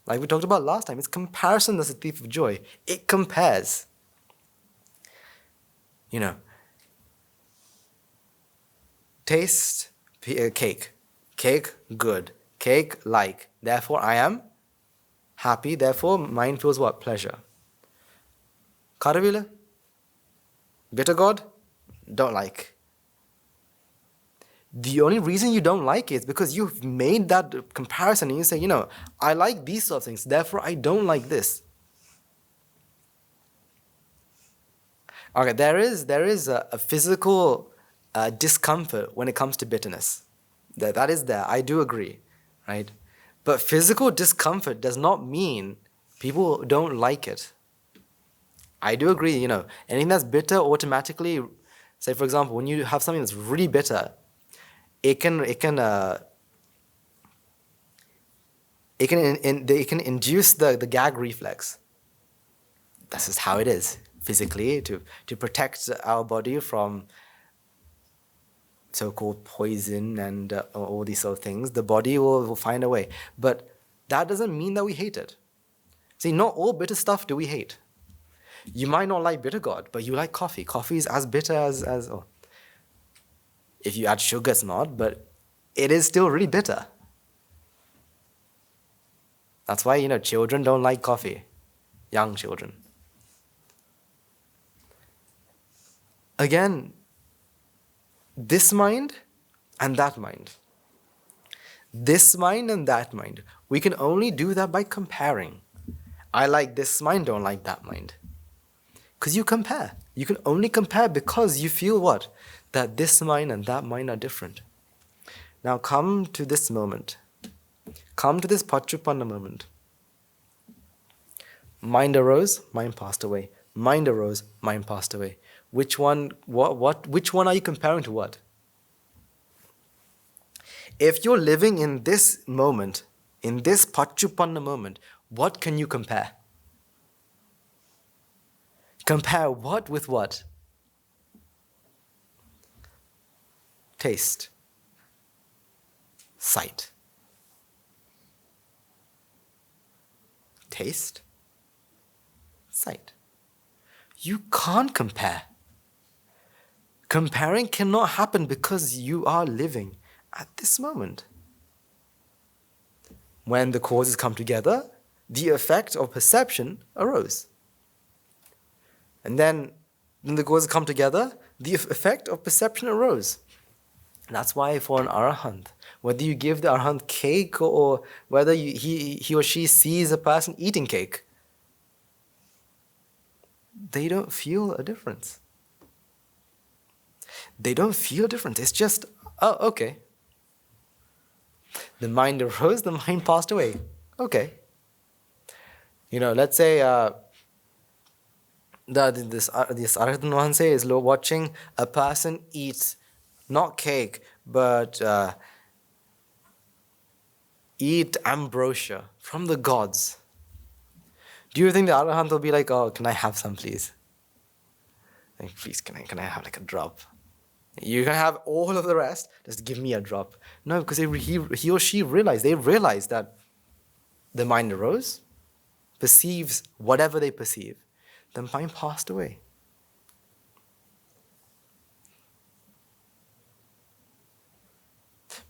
like we talked about last time, it's comparison that's the thief of joy. It compares. Taste, cake. Cake, good. Cake, like. Therefore, I am happy. Therefore, mind feels what? Pleasure. Karavila? Bitter gourd? Don't like. The only reason you don't like it is because you've made that comparison and you say, I like these sort of things, therefore I don't like this. Okay, there is a physical discomfort when it comes to bitterness. That is there, I do agree, right? But physical discomfort does not mean people don't like it. I do agree, anything that's bitter automatically, say for example, when you have something that's really bitter, it can induce the gag reflex. That's just how it is physically to protect our body from so-called poison and all these sort of things. The body will find a way, but that doesn't mean that we hate it. See, not all bitter stuff do we hate. You might not like bitter gourd, but you like coffee. Coffee is as bitter as if you add sugar, it's not, but it is still really bitter. That's why, children don't like coffee. Young children. Again, this mind and that mind. This mind and that mind. We can only do that by comparing. I like this mind, don't like that mind. Because you compare. You can only compare because you feel what? That this mind and that mind are different. Now come to this moment. Come to this Paccuppanna moment. Mind arose, mind passed away. Mind arose, mind passed away. Which one are you comparing to what? If you're living in this moment, in this Paccuppanna moment, what can you compare? Compare what with what? Taste. Sight. Taste. Sight. You can't compare. Comparing cannot happen because you are living at this moment. When the causes come together, the effect of perception arose. And then when the causes come together, the effect of perception arose. That's why for an arahant, whether you give the arahant cake or whether he or she sees a person eating cake, they don't feel a difference. They don't feel a difference. It's just, oh, okay. The mind arose, the mind passed away. Okay. Let's say this Arahatan Vahanse is watching a person eat not cake, but eat ambrosia from the gods. Do you think the Arahant will be like, oh, can I have some, please? Like, please, can I have like a drop? You can have all of the rest, just give me a drop. No, because he or she they realize that the mind arose, perceives whatever they perceive, the mind passed away.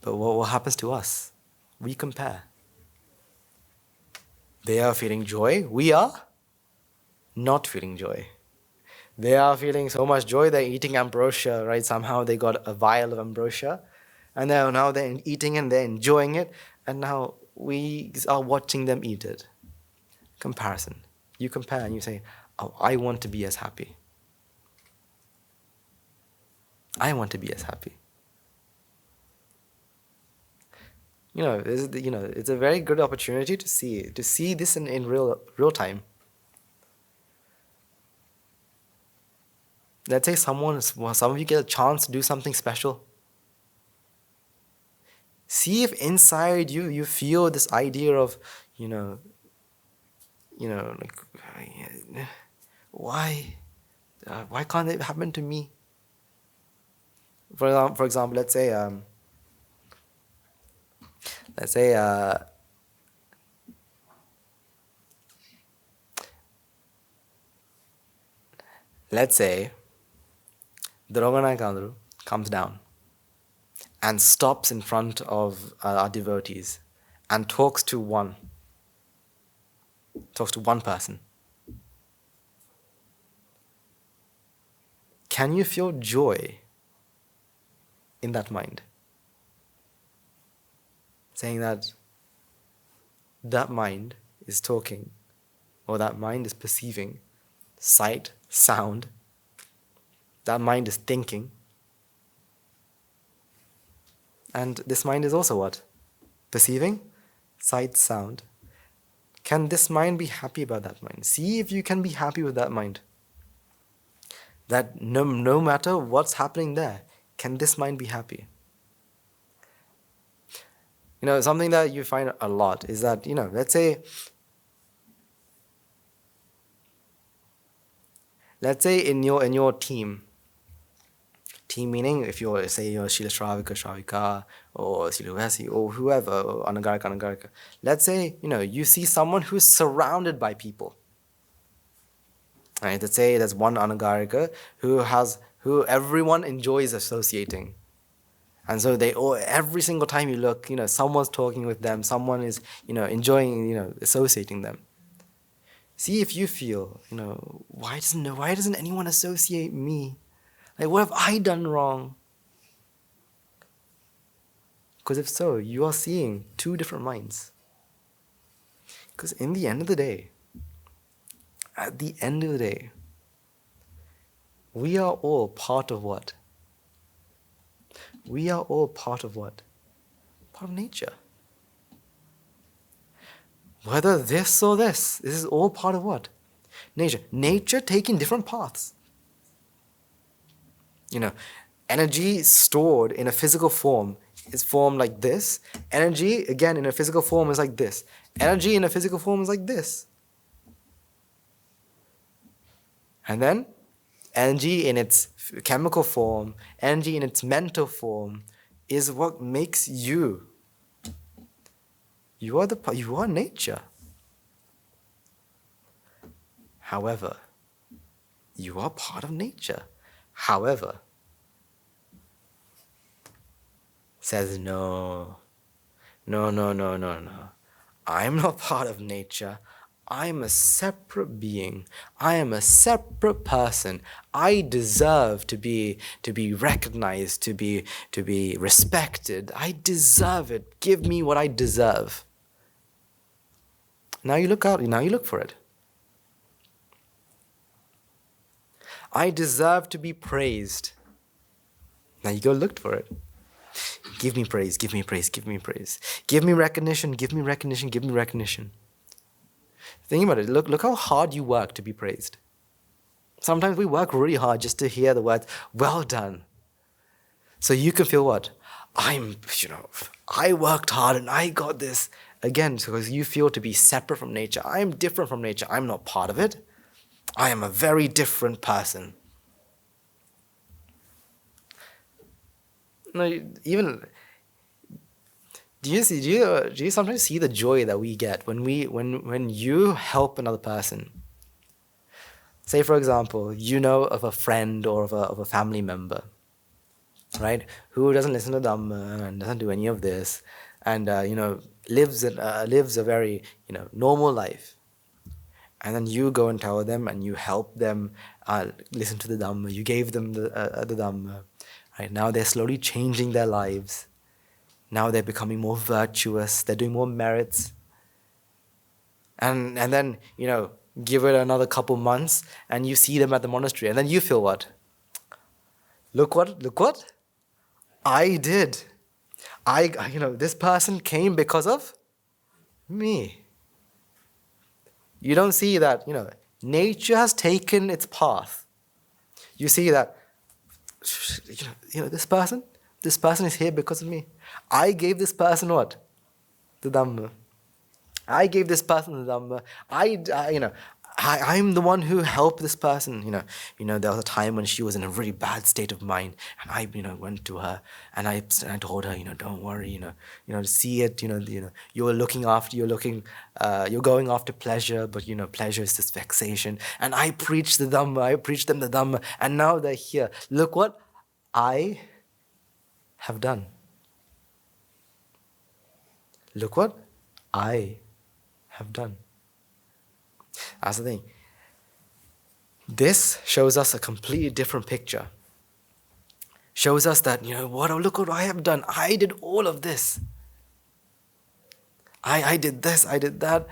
But what happens to us? We compare. They are feeling joy, we are not feeling joy. They are feeling so much joy, they're eating ambrosia, right? Somehow they got a vial of ambrosia, and now they're eating and they're enjoying it, and now we are watching them eat it. Comparison. You compare and you say, oh, I want to be as happy. I want to be as happy. It's a very good opportunity to see this in real time. Let's say some of you get a chance to do something special. See if inside you feel this idea of, like, why can't it happen to me? For example, let's say the Roganayakandru comes down and stops in front of our devotees and talks to one person. Can you feel joy in that mind? Saying that mind is talking, or that mind is perceiving sight, sound, that mind is thinking, and this mind is also what? Perceiving sight, sound. Can this mind be happy about that mind? See if you can be happy with that mind. That no matter what's happening there, can this mind be happy? Something that you find a lot is that, let's say in your team meaning if you're Srila Shravika, or Siluvasi, or whoever, or Anagarika. Let's say, you see someone who's surrounded by people. Right? Let's say there's one Anagarika who everyone enjoys associating. And so every single time you look, someone's talking with them, someone is, enjoying, associating them. See if you feel, why doesn't anyone associate me? Like, what have I done wrong? Because if so, you are seeing two different minds. Because in the end of the day, at the end of the day, we are all part of what? We are all part of what? Part of nature. Whether this or this is all part of what? Nature. Nature taking different paths. Energy stored in a physical form is formed like this. Energy, again, in a physical form is like this. Energy in a physical form is like this. And then, energy in its chemical form, energy in its mental form is what makes you. You are nature. However, you are part of nature. However, says no. I'm not part of nature. I'm a separate being. I am a separate person. I deserve to be recognized, to be respected. I deserve it. Give me what I deserve. Now you look out. Now you look for it. I deserve to be praised. Now you go look for it. Give me praise, give me praise, give me praise. Give me recognition, give me recognition, give me recognition. Think about it. Look how hard you work to be praised. Sometimes we work really hard just to hear the words, well done. So you can feel what? I worked hard and I got this. Again, because you feel to be separate from nature. I am different from nature. I'm not part of it. I am a very different person. No, even do you sometimes see the joy that we get when you help another person? Say, for example, you know of a friend or of a family member, right, who doesn't listen to Dhamma and doesn't do any of this, and lives a very normal life, and then you go and tell them and you help them listen to the Dhamma. You gave them the Dhamma. Right, now they're slowly changing their lives. Now they're becoming more virtuous. They're doing more merits. And then, give it another couple months and you see them at the monastery. And then you feel what? Look what? I did. This person came because of me. You don't see that, nature has taken its path. You see that, this person is here because of me. I gave this person what? The Dhamma. I gave this person the Dhamma. I'm the one who helped this person. There was a time when she was in a really bad state of mind, and I, went to her and I told her, don't worry, see it, you're going after pleasure, but pleasure is this vexation. And I preached the Dhamma. I preached them the Dhamma, and now they're here. Look what I have done. Look what I have done. That's the thing. This shows us a completely different picture. Shows us that, look what I have done. I did all of this. I did this, I did that.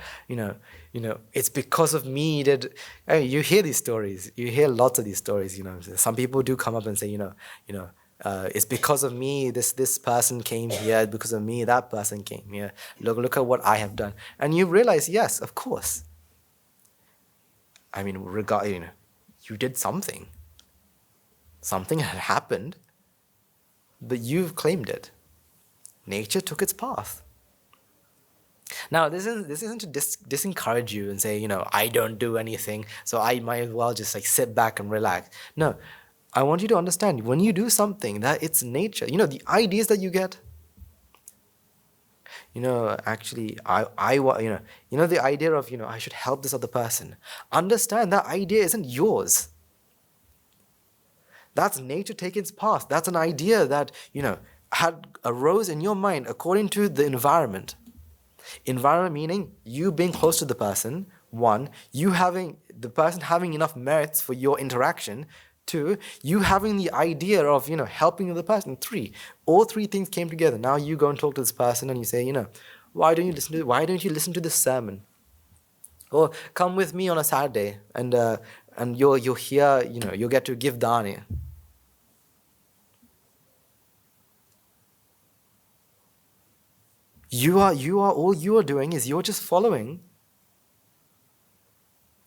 It's because of me that you hear these stories. You hear lots of these stories. Some people do come up and say, it's because of me. This person came here. Because of me, that person came here. Look at what I have done, and you realize, yes, of course. You did something. Something had happened, but you've claimed it. Nature took its path. Now, this isn't to disencourage you and say, I don't do anything, so I might as well just sit back and relax. No, I want you to understand, when you do something, that it's nature. The ideas that you get. Actually, the idea of, I should help this other person. Understand that idea isn't yours. That's nature taking its path. That's an idea that, had arose in your mind according to the environment. Environment meaning you being close to the person, one, the person having enough merits for your interaction, 2, you having the idea of, helping the other person. 3, all 3 things came together. Now you go and talk to this person and you say, why don't you listen to this sermon? Or come with me on a Saturday and you'll hear, you'll get to give dana. All you are doing is you're just following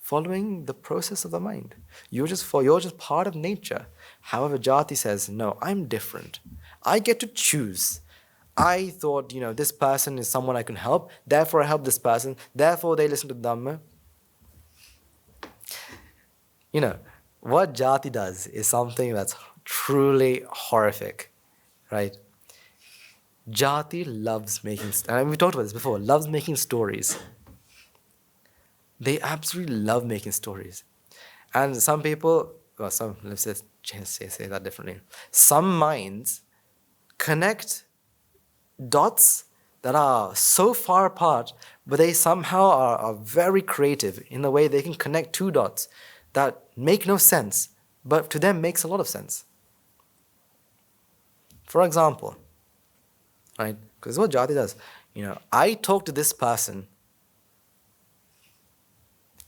the process of the mind. You're just part of nature. However, Jati says, no, I'm different. I get to choose. I thought, this person is someone I can help, therefore I help this person, therefore they listen to Dhamma. What Jati does is something that's truly horrific, right? Jati loves making, and we talked about this before, loves making stories. They absolutely love making stories. And some people, let's say that differently. Some minds connect dots that are so far apart, but they somehow are very creative in the way they can connect 2 dots that make no sense, but to them makes a lot of sense. For example, right? Because what Jati does, I talk to this person.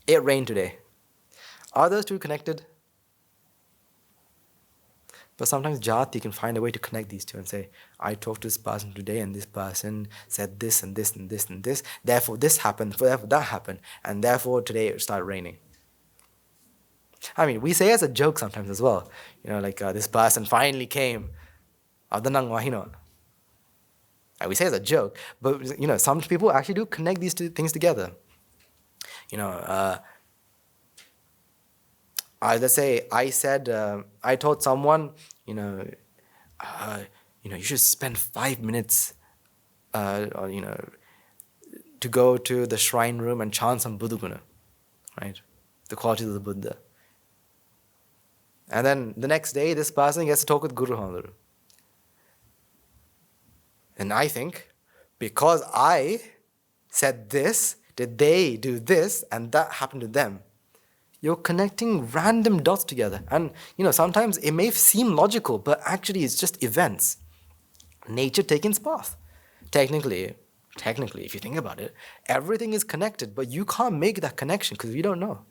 It rained today. Are those 2 connected? But sometimes Jati can find a way to connect these 2 and say, I talked to this person today and this person said this and this and this and this. Therefore this happened, therefore that happened. And therefore today it started raining. I mean, we say as a joke sometimes as well. This person finally came. We say as a joke, but some people actually do connect these 2 things together. Let's say I told someone, you should spend 5 minutes, to go to the shrine room and chant some Buddha Guna, right? The qualities of the Buddha. And then the next day, this person gets to talk with Guru Handru. And I think, because I said this, did they do this, and that happened to them. You're connecting random dots together. And, sometimes it may seem logical, but actually it's just events. Nature taking its path. Technically, if you think about it, everything is connected, but you can't make that connection because you don't know.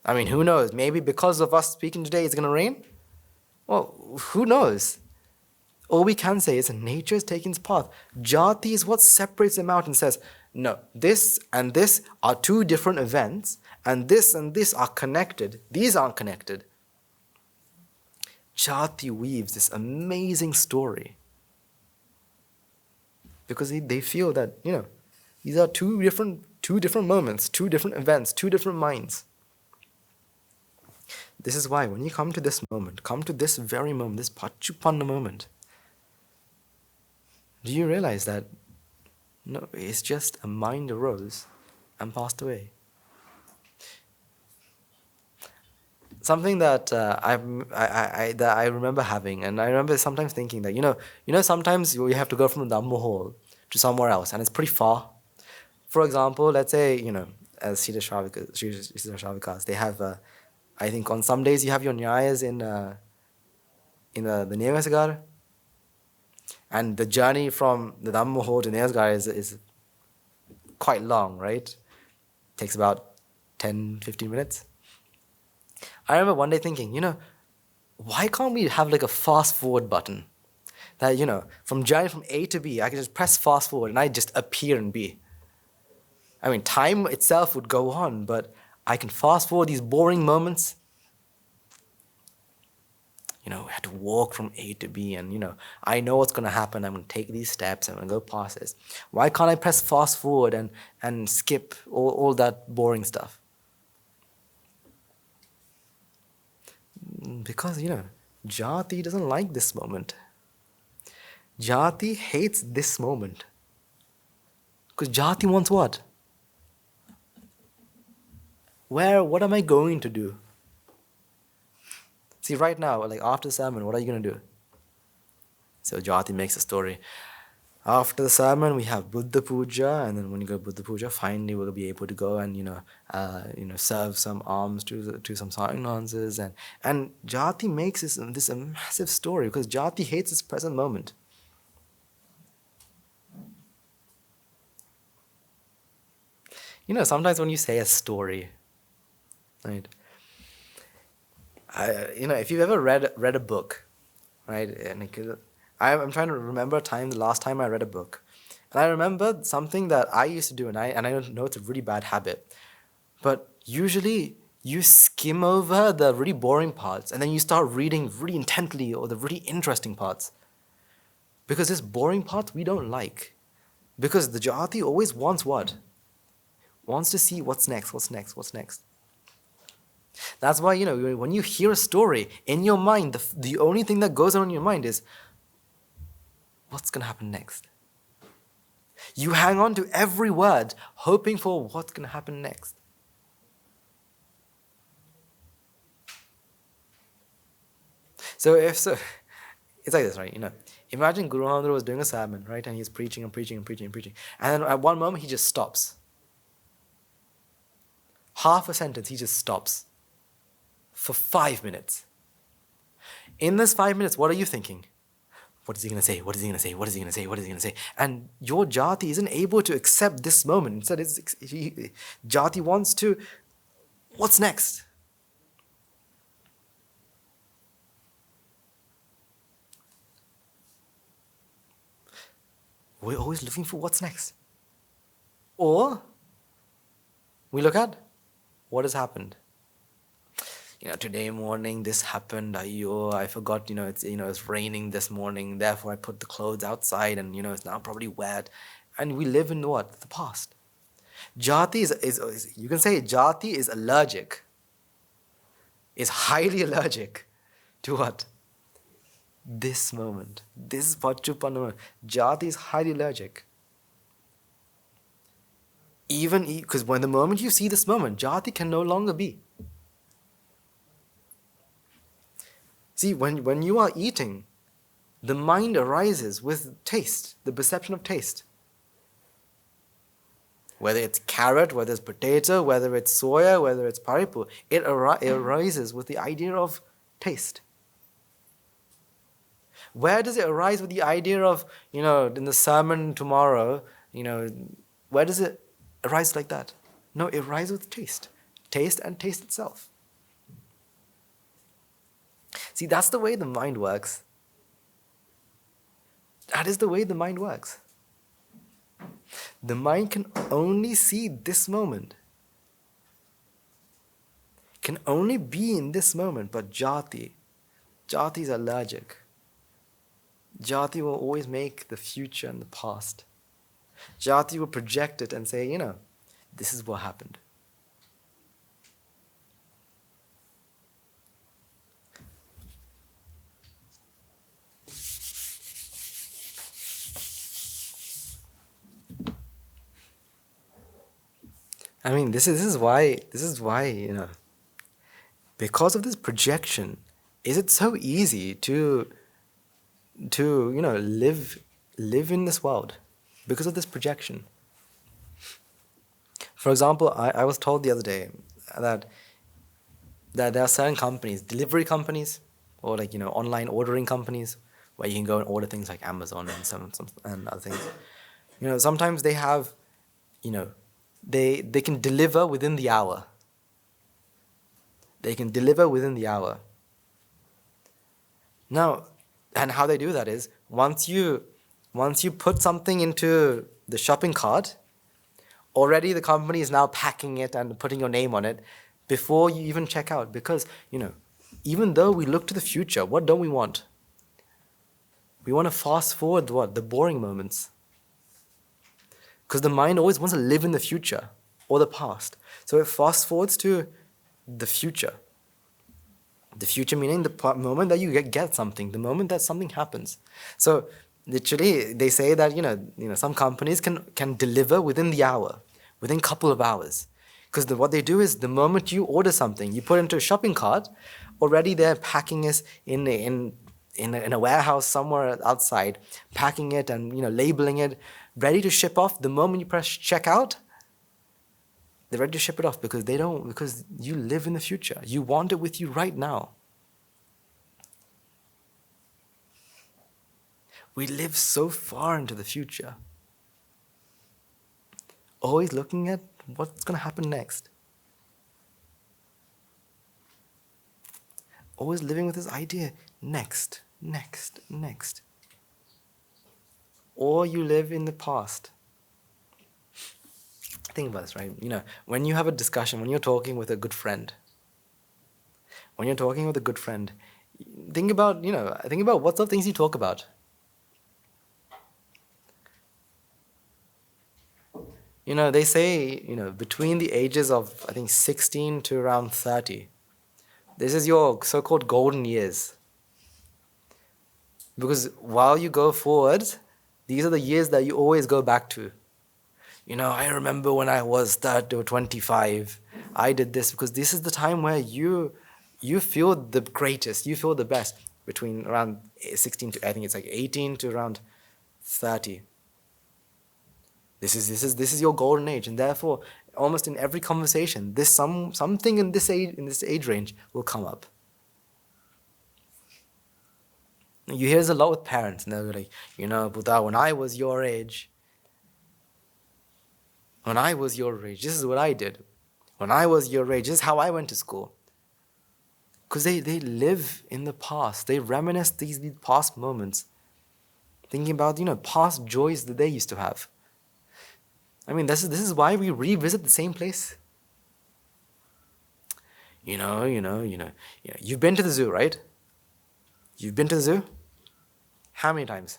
I mean, who knows? Maybe because of us speaking today, it's going to rain? Well, who knows? All we can say is that nature is taking its path. Jati is what separates them out and says, no, this and this are 2 different events, and this are connected. These aren't connected. Jati weaves this amazing story. Because they feel that, these are two different moments, 2 different events, 2 different minds. This is why when you come to this moment, come to this very moment, this Pachupanna moment, do you realize that no, it's just a mind arose and passed away? Something that I remember having, and I remember sometimes thinking that sometimes you have to go from the Dhamma hall to somewhere else, and it's pretty far. For example, let's say as Siddha Shravikas, they have I think on some days you have your nyayas in the Namaskára. And the journey from the Dhamma hall to Namaskára is quite long, right? Takes about 10-15 minutes. I remember one day thinking, why can't we have like a fast forward button? That, from journey from A to B, I can just press fast forward and I just appear in B. I mean, time itself would go on, but I can fast forward these boring moments. We have to walk from A to B, and I know what's going to happen. I'm going to take these steps. I'm going to go past this. Why can't I press fast forward and skip all that boring stuff? Because, Jati doesn't like this moment. Jati hates this moment. Because Jati wants what? What am I going to do? See, right now, like after the sermon, what are you going to do? So Jati makes a story. After the sermon, we have Buddha Puja, and then when you go to Buddha Puja, finally we'll be able to go and serve some alms to some sanghas, and Jati makes this a massive story because Jati hates its present moment. Sometimes when you say a story, right? If you've ever read a book, right? And I'm trying to remember the last time I read a book, and I remember something that I used to do, and I know it's a really bad habit, but usually you skim over the really boring parts, and then you start reading really intently or the really interesting parts, because this boring part we don't like, because the Jati always wants what? Wants to see what's next. That's why, when you hear a story, in your mind, the only thing that goes on in your mind is, what's going to happen next? You hang on to every word, hoping for what's going to happen next. So it's like this, right? Imagine Guru Nanak was doing a sermon, right? And he's preaching and preaching. And then at one moment, he just stops. Half a sentence, he just stops. For 5 minutes. In this 5 minutes, what are you thinking? What is he going to say? What is he going to say? What is he going to say? What is he going to say? And your Jati isn't able to accept this moment. Instead, Jati wants to, what's next? We're always looking for what's next. Or we look at what has happened. Today morning this happened. I forgot. It's raining this morning. Therefore, I put the clothes outside, and it's now probably wet. And we live in what? The past. Jati is you can say Jati is allergic. Is highly allergic to what? This moment. This Pachupan moment. Jati is highly allergic. Even because when the moment you see this moment, Jati can no longer be. See, when you are eating, the mind arises with taste, the perception of taste. Whether it's carrot, whether it's potato, whether it's soya, whether it's paripu, it arises with the idea of taste. Where does it arise with the idea of, in the sermon tomorrow, where does it arise like that? No, it arises with taste. Taste and taste itself. See, that's the way the mind works. That is the way the mind works. The mind can only see this moment. Can only be in this moment, but Jati is allergic. Jati will always make the future and the past. Jati will project it and say, this is what happened. I mean, this is why, because of this projection, is it so easy to live in this world because of this projection. For example, I was told the other day that there are certain companies, delivery companies, or online ordering companies, where you can go and order things like Amazon and some and other things. Sometimes they have, they can deliver within the hour. They can deliver within the hour. Now, and how they do that is, once you put something into the shopping cart, already the company is now packing it and putting your name on it before you even check out. Because, even though we look to the future, what don't we want? We want to fast forward the boring moments. Because the mind always wants to live in the future or the past. So it fast forwards to the future. The future meaning the moment that you get something, the moment that something happens. So literally they say that some companies can deliver within the hour, within a couple of hours. Because what they do is, the moment you order something, you put it into a shopping cart, already they're packing it in in a warehouse somewhere outside, packing it and labeling it, ready to ship off. The moment you press checkout, they're ready to ship it off because you live in the future. You want it with you right now. We live so far into the future, always looking at what's going to happen next. Always living with this idea, next. Or you live in the past. Think about this, right? When you have a discussion, when you're talking with a good friend, think about what sort of things you talk about. They say, between the ages of, I think, 16 to around 30, this is your so-called golden years. Because while you go forward, these are the years that you always go back to. I remember when I was 30 or 25, I did this, because this is the time where you feel the greatest, you feel the best, between around 16 to, I think it's like 18 to around 30. This is your golden age, and therefore, almost in every conversation, something in this age range will come up. You hear this a lot with parents, and they'll be like, Buddha, when I was your age, this is what I did. When I was your age, this is how I went to school. Because they live in the past. They reminisce these past moments, thinking about past joys that they used to have. This is why we revisit the same place. You've been to the zoo, right? You've been to the zoo? How many times?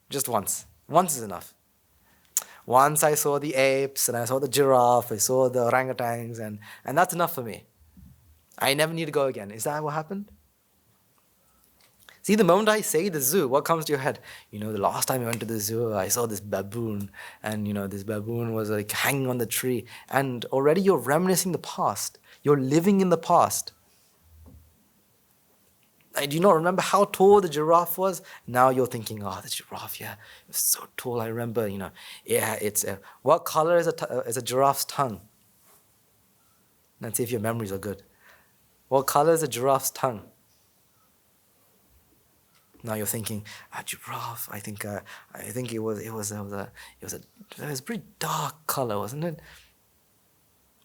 Just once. Once is enough. Once I saw the apes, and I saw the giraffe, I saw the orangutans, and that's enough for me. I never need to go again. Is that what happened? See, the moment I say the zoo, what comes to your head? The last time I went to the zoo, I saw this baboon, and this baboon was like hanging on the tree, and already you're reminiscing the past. You're living in the past. I do not remember how tall the giraffe was. Now you're thinking, the giraffe, yeah, it was so tall. I remember, it's what color is a giraffe's tongue? Let's see if your memories are good. What color is a giraffe's tongue? Now you're thinking, giraffe. I think it was a pretty dark color, wasn't it?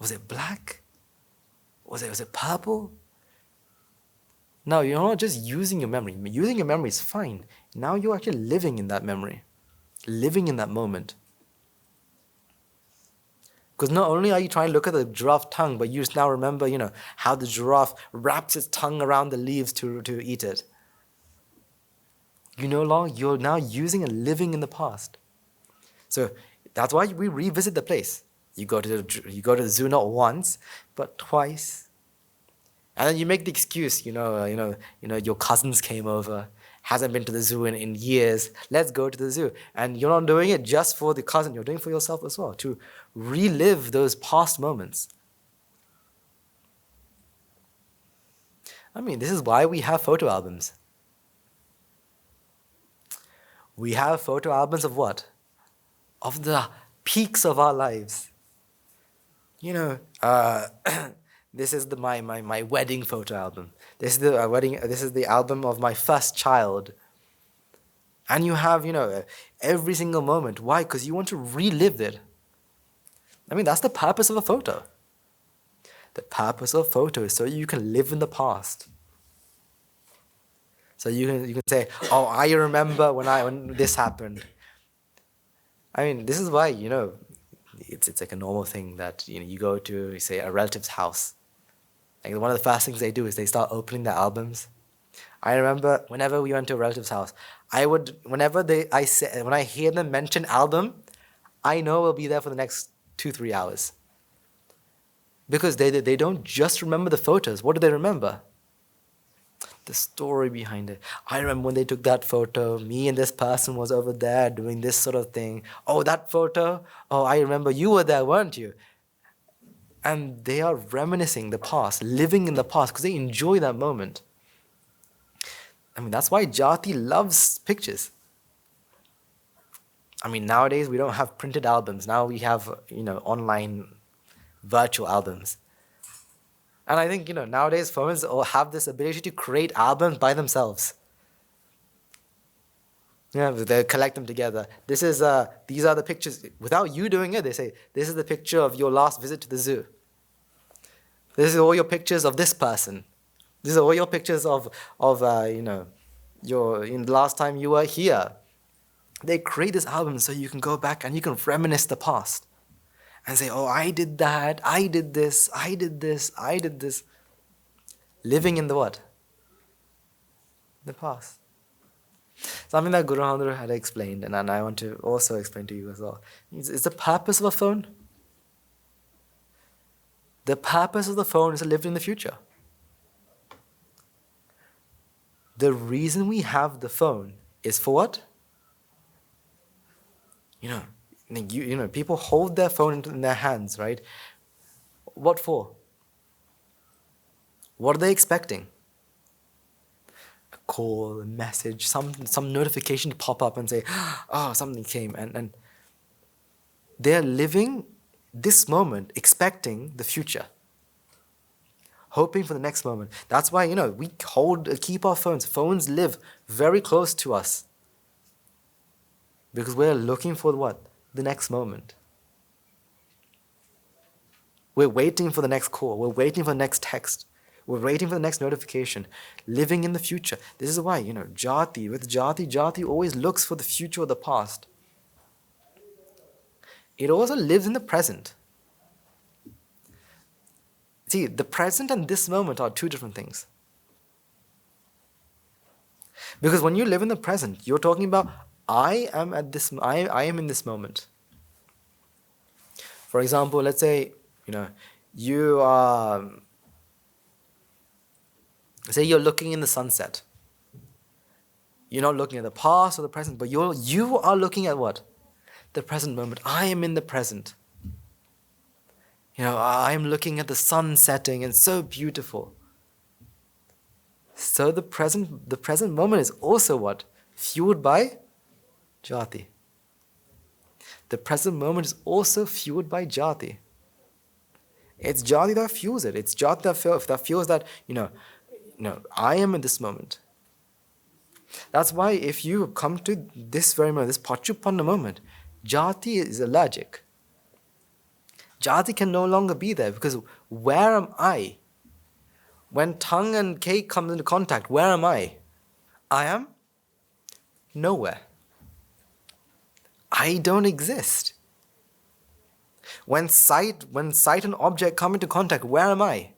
Was it black? Was it purple? No, you're not just using your memory. Using your memory is fine. Now you're actually living in that memory, living in that moment. Because not only are you trying to look at the giraffe tongue, but you just now remember, how the giraffe wraps its tongue around the leaves to eat it. You're now using and living in the past. So that's why we revisit the place. You go to the zoo not once, but twice. And then you make the excuse, your cousins came over, hasn't been to the zoo in years. Let's go to the zoo. And you're not doing it just for the cousin, you're doing it for yourself as well, to relive those past moments. This is why we have photo albums. We have photo albums of what? Of the peaks of our lives. This is my wedding photo album. This is the album of my first child. And you have, every single moment. Why? Because you want to relive it. That's the purpose of a photo. The purpose of a photo is so you can live in the past. So you can say, I remember when this happened. This is why, it's like a normal thing that, you go to, say, a relative's house. Like one of the first things they do is they start opening their albums. I remember whenever we went to a relative's house, when I hear them mention album, I know we'll be there for the next 2-3 hours. Because they don't just remember the photos. What do they remember? The story behind it. I remember when they took that photo, me and this person was over there doing this sort of thing. Oh, that photo? Oh, I remember you were there, weren't you? And they are reminiscing the past, living in the past, because they enjoy that moment. I mean, that's why Jati loves pictures. I mean, nowadays we don't have printed albums. Now we have, online virtual albums. And I think, nowadays phones all have this ability to create albums by themselves. Yeah, they collect them together. These are the pictures. Without you doing it, they say, this is the picture of your last visit to the zoo. This is all your pictures of this person. These are all your pictures of in the last time you were here. They create this album so you can go back and you can reminisce the past. And say, oh, I did that, I did this, I did this, I did this. Living in the what? The past. Something that Guru Handru had explained, and I want to also explain to you as well. Is the purpose of a phone? The purpose of the phone is to live in the future. The reason we have the phone is for what? People hold their phone in their hands, right? What for? What are they expecting? A call, a message, some notification to pop up and say, oh, something came. And they're living this moment, expecting the future. Hoping for the next moment. That's why, we keep our phones. Phones live very close to us. Because we're looking for what? The next moment. We're waiting for the next call. We're waiting for the next text. We're waiting for the next notification. Living in the future. This is why, Jati always looks for the future or the past. It also lives in the present. See, the present and this moment are two different things. Because when you live in the present, you're talking about I am in this moment. For example, let's say, you are, say you're looking in the sunset. You're not looking at the past or the present, but you are looking at what? The present moment. I am in the present. I'm looking at the sun setting and it's so beautiful. So the present moment is also what? Fueled by Jati. The present moment is also fueled by Jati. It's Jati that fuels it. It's Jati that fuels that, I am in this moment. That's why if you come to this very moment, this Pachupanna moment, Jati is allergic. Jati can no longer be there because where am I? When tongue and cake comes into contact, where am I? I am nowhere. I don't exist. When sight and object come into contact, where am I?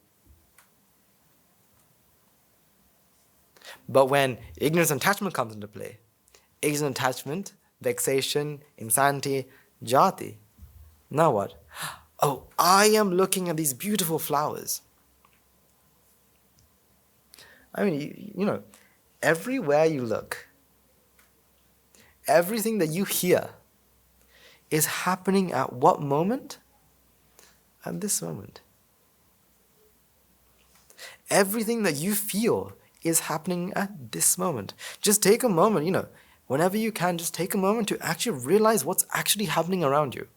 But when ignorance and attachment comes into play, ignorance and attachment, vexation, insanity, Jati, now what? Oh, I am looking at these beautiful flowers. I mean, everywhere you look, everything that you hear is happening at what moment? At this moment. Everything that you feel is happening at this moment. Just take a moment, whenever you can, just take a moment to actually realize what's actually happening around you.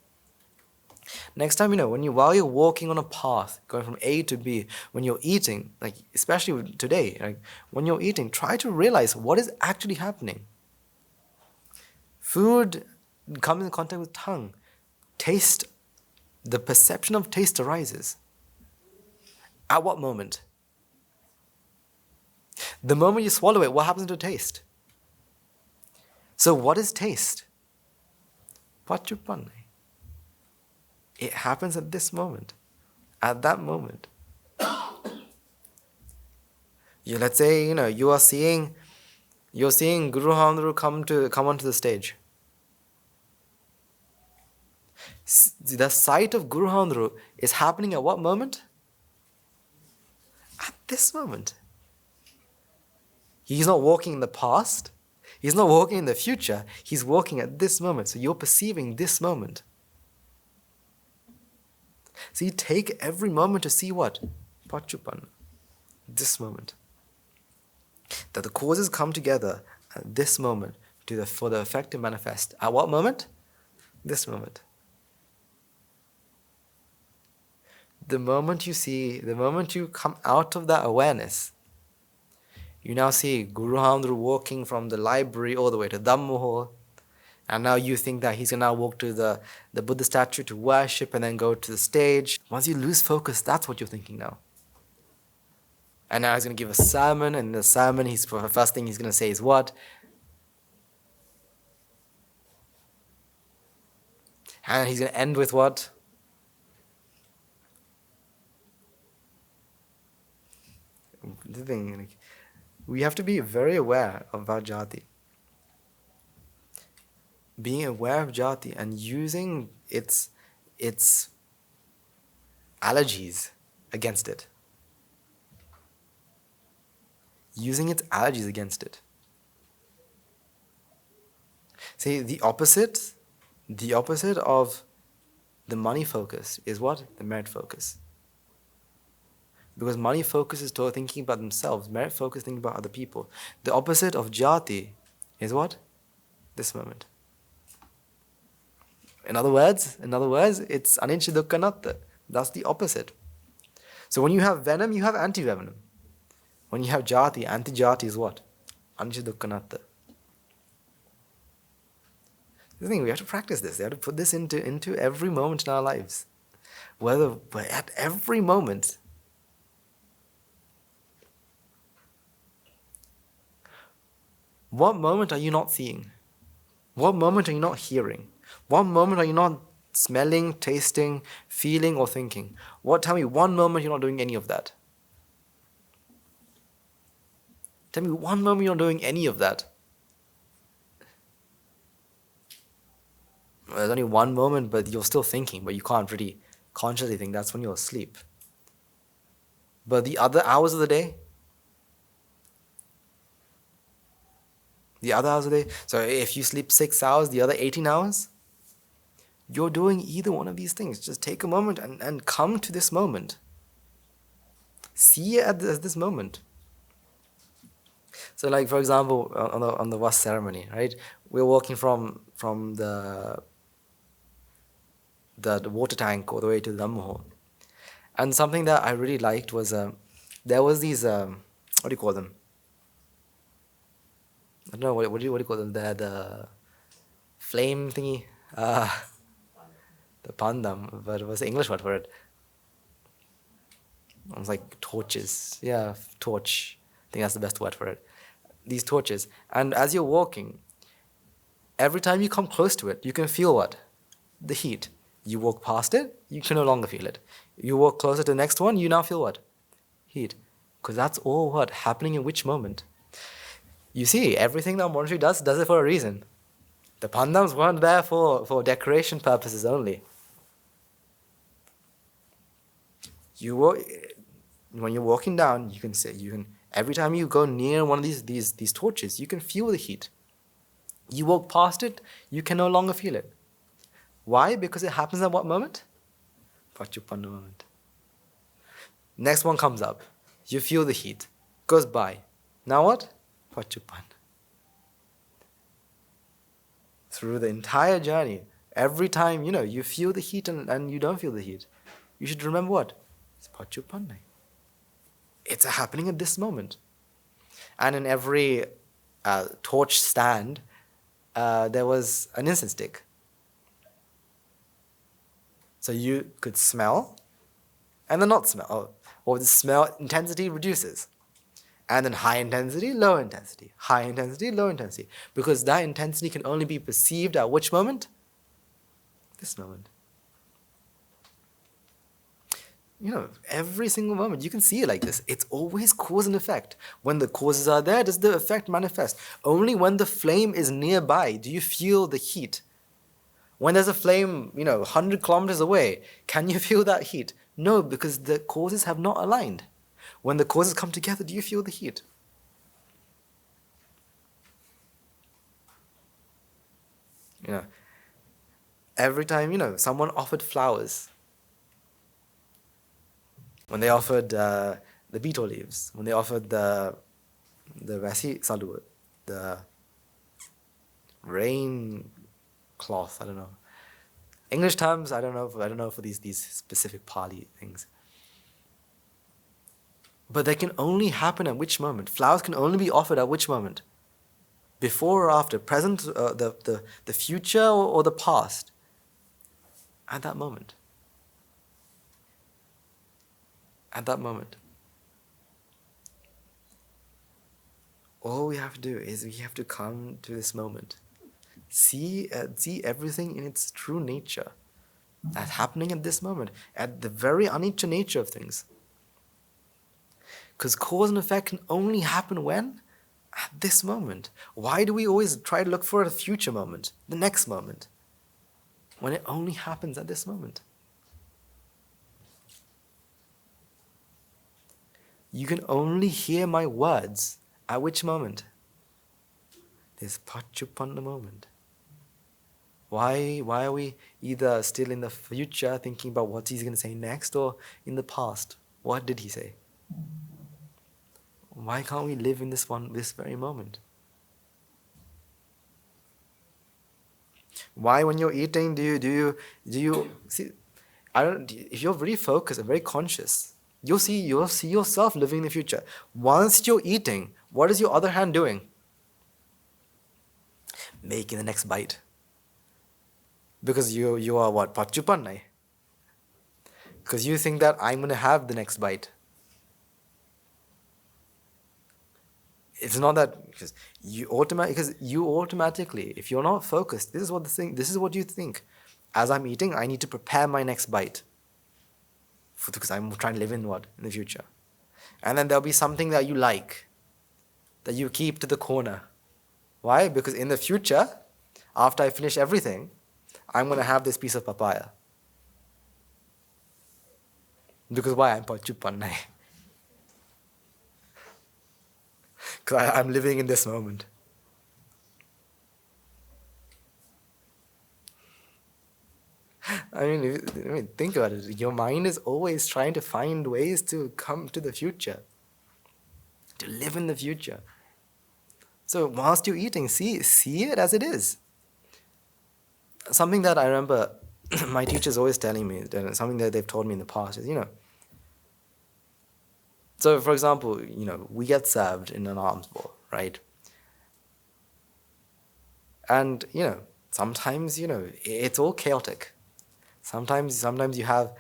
Next time, while you're walking on a path, going from A to B, when you're eating, like especially today, when you're eating, try to realize what is actually happening. Food comes in contact with tongue. Taste, the perception of taste arises. At what moment? The moment you swallow it, what happens to taste? So what is taste? Pachupanna. It happens at this moment, at that moment. Let's say, you're seeing Guru Handru come onto the stage. The sight of Guru Handru is happening at what moment? At this moment. He's not walking in the past. He's not walking in the future. He's walking at this moment. So you're perceiving this moment. So you take every moment to see what? Pachupanna. This moment. That the causes come together at this moment for the effect to manifest. At what moment? This moment. The moment you come out of that awareness, you now see Guru Hamdru walking from the library all the way to Dhamma Hall, and now you think that he's going to now walk to the Buddha statue to worship and then go to the stage. Once you lose focus, that's what you're thinking now. And now he's going to give a sermon, and in the sermon, the first thing he's going to say is what? And he's going to end with what? The thing, we have to be very aware of our jati. Being aware of jati and using its allergies against it. Using its allergies against it. See, the opposite of the money focus is what? The merit focus. Because money focus is thinking about themselves, merit focus is thinking about other people. The opposite of jati is what? This moment. In other words, it's anicca dukkha anatta. That's the opposite. So when you have venom, you have anti-venom. When you have jati, anti-jati is what? Anicca dukkha anatta. The thing, we have to practice this. We have to put this into every moment in our lives. At every moment. What moment are you not seeing? What moment are you not hearing? What moment are you not smelling, tasting, feeling, or thinking? Tell me one moment you're not doing any of that. Tell me one moment you're not doing any of that. There's only one moment, but you're still thinking, but you can't really consciously think. That's when you're asleep. But the other hours of the day, so if you sleep 6 hours, the other 18 hours, you're doing either one of these things. Just take a moment and come to this moment. See it as this moment. So like, for example, on the Vas ceremony, right? We're walking from the water tank all the way to the Dhamma Hall. And something that I really liked was, there was these, what do you call them? I don't know, what do you call them? The flame thingy? The pandam, but what's the English word for it? It was like torches. Yeah, torch. I think that's the best word for it. These torches. And as you're walking, every time you come close to it, you can feel what? The heat. You walk past it, you can no longer feel it. You walk closer to the next one, you now feel what? Heat. Because that's all what? Happening in which moment? You see, everything that monastery does it for a reason. The pandams weren't there for decoration purposes only. When you're walking down, every time you go near one of these torches, you can feel the heat. You walk past it, you can no longer feel it. Why? Because it happens at what moment? Pachupanna moment. Next one comes up. You feel the heat. Goes by. Now what? Pachupanna. Through the entire journey, every time, you feel the heat and you don't feel the heat, you should remember what? It's Pachupanna. It's happening at this moment. And in every torch stand, there was an incense stick. So you could smell and then not smell. Or the smell intensity reduces. And then high intensity, low intensity. High intensity, low intensity. Because that intensity can only be perceived at which moment? This moment. Every single moment, you can see it like this. It's always cause and effect. When the causes are there, does the effect manifest? Only when the flame is nearby do you feel the heat. When there's a flame, 100 kilometers away, can you feel that heat? No, because the causes have not aligned. When the causes come together, do you feel the heat? Every time, someone offered flowers. When they offered the betel leaves, when they offered the the Vasi Salu, the rain cloth, I don't know. English terms, I don't know for these specific Pali things. But they can only happen at which moment? Flowers can only be offered at which moment? Before or after? Present, the future or the past? At that moment. At that moment. All we have to do is we have to come to this moment. See everything in its true nature as happening at this moment, at the very anicca nature of things. Because cause and effect can only happen when? At this moment. Why do we always try to look for a future moment, the next moment, when it only happens at this moment? You can only hear my words at which moment? This pachupanna moment. Why are we either still in the future thinking about what he's going to say next, or in the past? What did he say? Why can't we live in this very moment? Why, when you're eating, do you see? If you're very focused and very conscious, you'll see yourself living in the future. Once you're eating, what is your other hand doing? Making the next bite. Because you are what? Pachupannai. Because you think that I'm going to have the next bite. It's not that because you automatically, if you're not focused, this is what you think. As I'm eating, I need to prepare my next bite. Because I'm trying to live in the future. And then there'll be something that you like, that you keep to the corner. Why? Because in the future, after I finish everything, I'm going to have this piece of papaya. Because why? I'm pachupannai. Because I'm living in this moment. I mean, think about it. Your mind is always trying to find ways to come to the future, to live in the future. So whilst you're eating, see it as it is. Something that I remember my teachers always telling me, something that they've told me in the past is, so for example, we get served in an alms bowl, right? And, sometimes, it's all chaotic. Sometimes you have,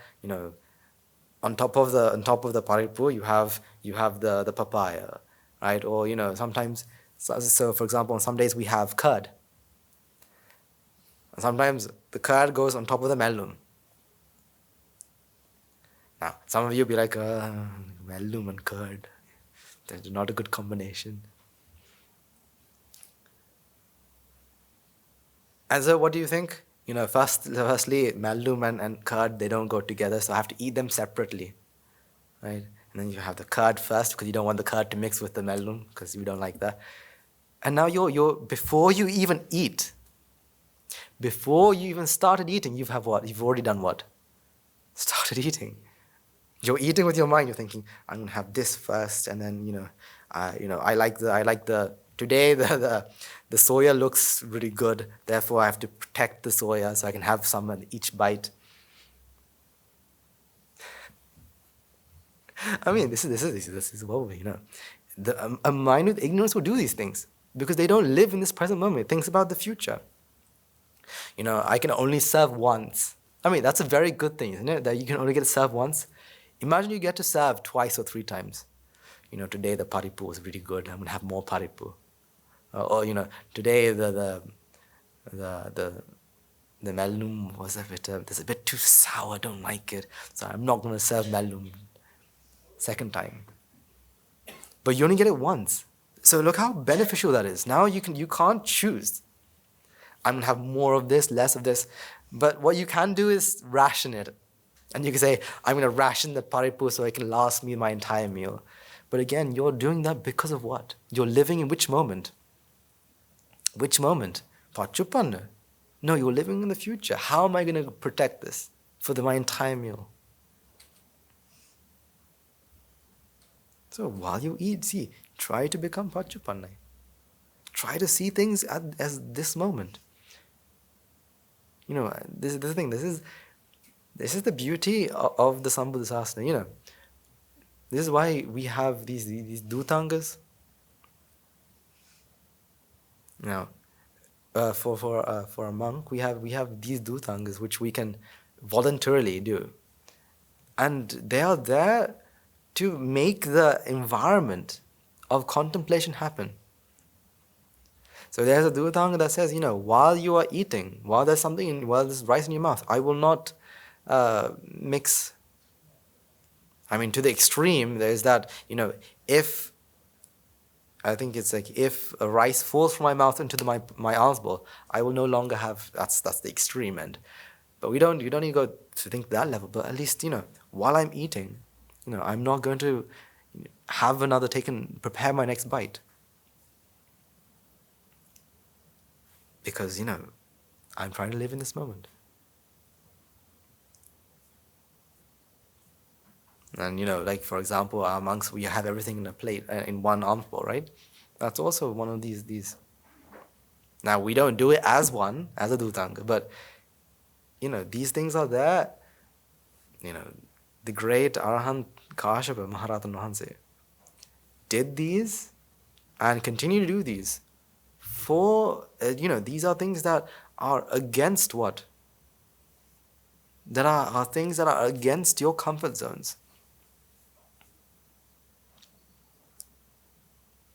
on top of the paripu, you have the papaya, right? Or, sometimes, so for example, on some days we have curd. Sometimes the curd goes on top of the mellum. Now, some of you will be like, mellum and curd, that's not a good combination. And so what do you think? Firstly, mellum and curd, they don't go together, so I have to eat them separately, right? And then you have the curd first, because you don't want the curd to mix with the mellum, because you don't like that. And now before you even eat, before you even started eating, you've already done what? Started eating. You're eating with your mind. You're thinking, I'm gonna have this first, and then today the soya looks really good. Therefore, I have to protect the soya so I can have some in each bite. I mean, this is what a mind with ignorance will do these things because they don't live in this present moment. It thinks about the future. I can only serve once. I mean, that's a very good thing, isn't it? That you can only get served once. Imagine you get to serve twice or three times. Today the paripu was really good. I'm gonna have more paripu. Or today the mellum was a bit too sour. I don't like it, so I'm not gonna serve mellum second time. But you only get it once. So look how beneficial that is. Now you can't choose. I'm gonna have more of this, less of this. But what you can do is ration it. And you can say, I'm gonna ration the paripu so it can last me my entire meal. But again, you're doing that because of what? You're living in which moment? Which moment? Pachupanna. No, you're living in the future. How am I gonna protect this for my entire meal? So while you eat, Try to become Pachupannai. Try to see things as this moment. This is the thing. This is the beauty of the Sambuddha Sasana. This is why we have these dhutangas. For a monk, we have these dhutangas which we can voluntarily do, and they are there to make the environment of contemplation happen. So there's a dhutanga that says, while you are eating, while there's rice in your mouth, I will not mix. To the extreme, there's that, if a rice falls from my mouth into my alms bowl, I will no longer have, that's the extreme end. But you don't need to go to think that level, but at least, while I'm eating, I'm not going to prepare my next bite. Because, I'm trying to live in this moment. And, for example, our monks, we have everything in a plate, in one alms bowl, right? That's also one of these. Now, we don't do it as a dhutanga, but, these things are there. The great Arahant Kashyapa Maharatan Wahanse did these and continue to do these for, these are things that are against what? That are things that are against your comfort zones.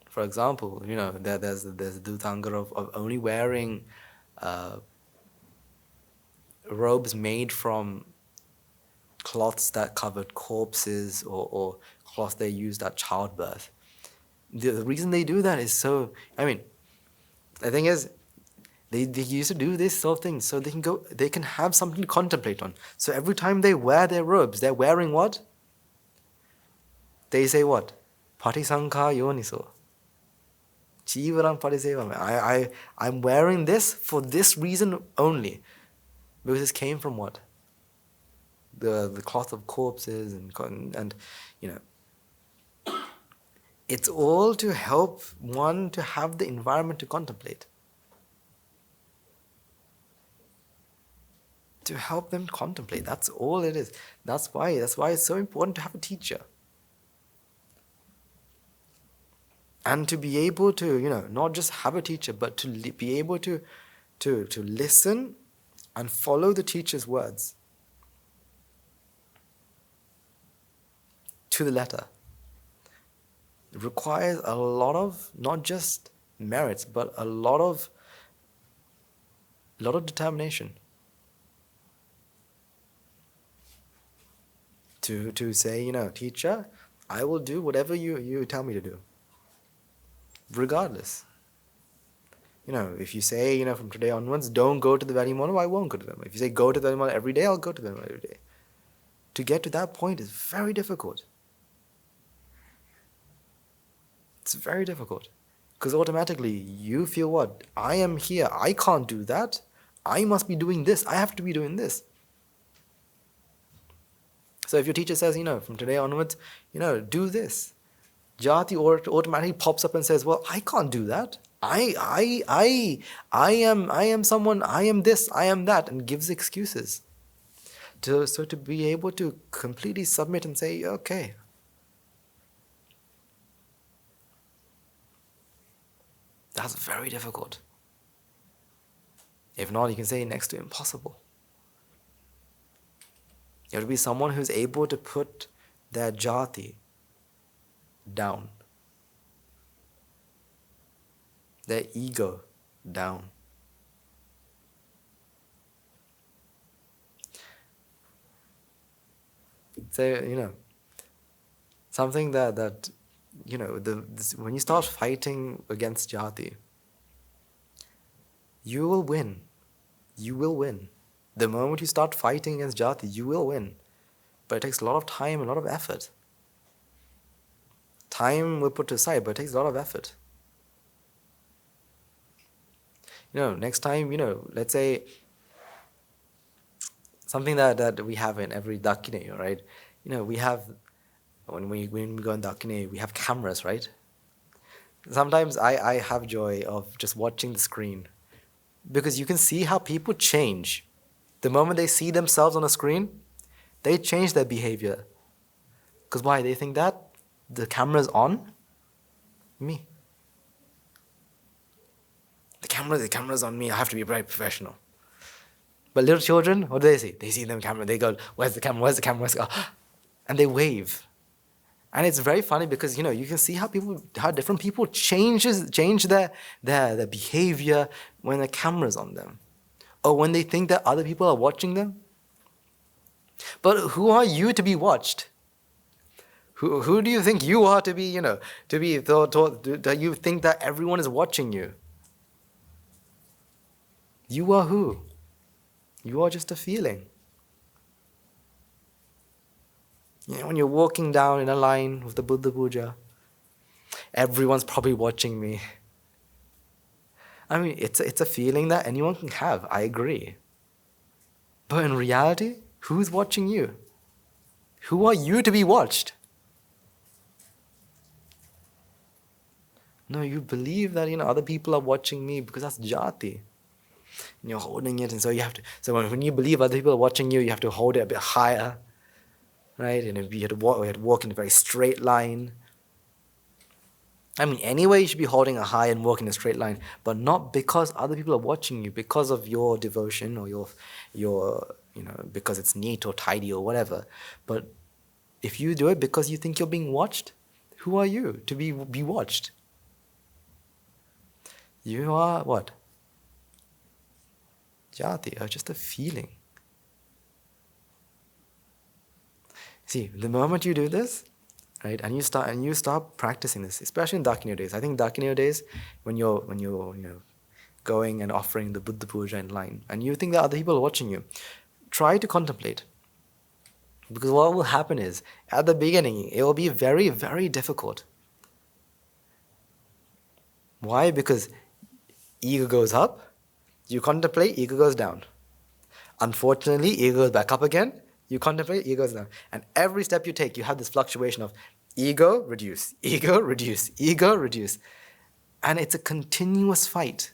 For example, there's a dhutanga of only wearing robes made from cloths that covered corpses or cloths they used at childbirth. The reason they do that is the thing is, they used to do this sort of thing so they can have something to contemplate on. So every time they wear their robes, they're wearing what? They say what? Patisankha yoniso. Chivaram parisevame. I'm wearing this for this reason only. Because this came from what? The cloth of corpses and it's all to help one to have the environment to contemplate. To help them contemplate. That's all it is. That's why it's so important to have a teacher. And to be able to, not just have a teacher, but to be able to listen and follow the teacher's words to the letter. It requires a lot of, not just merits, but a lot of determination. To say, teacher, I will do whatever you tell me to do. Regardless. If you say, from today onwards, don't go to the Valley Mono, I won't go to them. If you say go to the Valley Mono every day, I'll go to them every day. To get to that point is very difficult. It's very difficult. Because automatically you feel what? I am here, I can't do that. I must be doing this, I have to be doing this. So if your teacher says, from today onwards, do this. Jati automatically pops up and says, well, I can't do that. I am someone, I am this, I am that, and gives excuses. So to be able to completely submit and say, okay. That's very difficult. If not, you can say next to impossible. You have to be someone who's able to put their jati down, their ego down. So, something that when you start fighting against jati, you will win. You will win. The moment you start fighting against jati, you will win. But it takes a lot of time, a lot of effort. Time we'll put aside, but it takes a lot of effort. Next time, let's say something that we have in every dakine, right? We have, when we go in dakine, we have cameras, right? Sometimes I have joy of just watching the screen, because you can see how people change. The moment they see themselves on a screen, they change their behavior. Because why? They think that the camera's on me. The camera's on me. I have to be very professional. But little children, what do they see? They see the camera. They go, "Where's the camera? Where's the camera?" Where's the camera? And they wave. And it's very funny because you can see how different people change their behavior when the camera's on them, or when they think that other people are watching them. But who are you to be watched? Who do you think you are to be that you think that everyone is watching you? You are who? You are just a feeling. When you're walking down in a line with the Buddha Puja, everyone's probably watching me. I mean, it's a feeling that anyone can have, I agree. But in reality, who's watching you? Who are you to be watched? No, you believe that other people are watching me because that's jati. And you're holding it, and so you have to. So when you believe other people are watching you, you have to hold it a bit higher, right? And you have to walk in a very straight line. I mean, anyway, you should be holding it high and walking in a straight line, but not because other people are watching you, because of your devotion or your because it's neat or tidy or whatever. But if you do it because you think you're being watched, who are you to be watched? You are what? Jati, or just a feeling. See, the moment you do this, right, and you start practicing this, especially in Dakiniya days. I think Dakiniya days, when you're going and offering the Buddha Puja in line, and you think that other people are watching you, try to contemplate. Because what will happen is, at the beginning, it will be very, very difficult. Why? Because ego goes up, you contemplate, ego goes down. Unfortunately, ego goes back up again, you contemplate, ego goes down. And every step you take, you have this fluctuation of ego, reduce, ego, reduce, ego, reduce. And it's a continuous fight.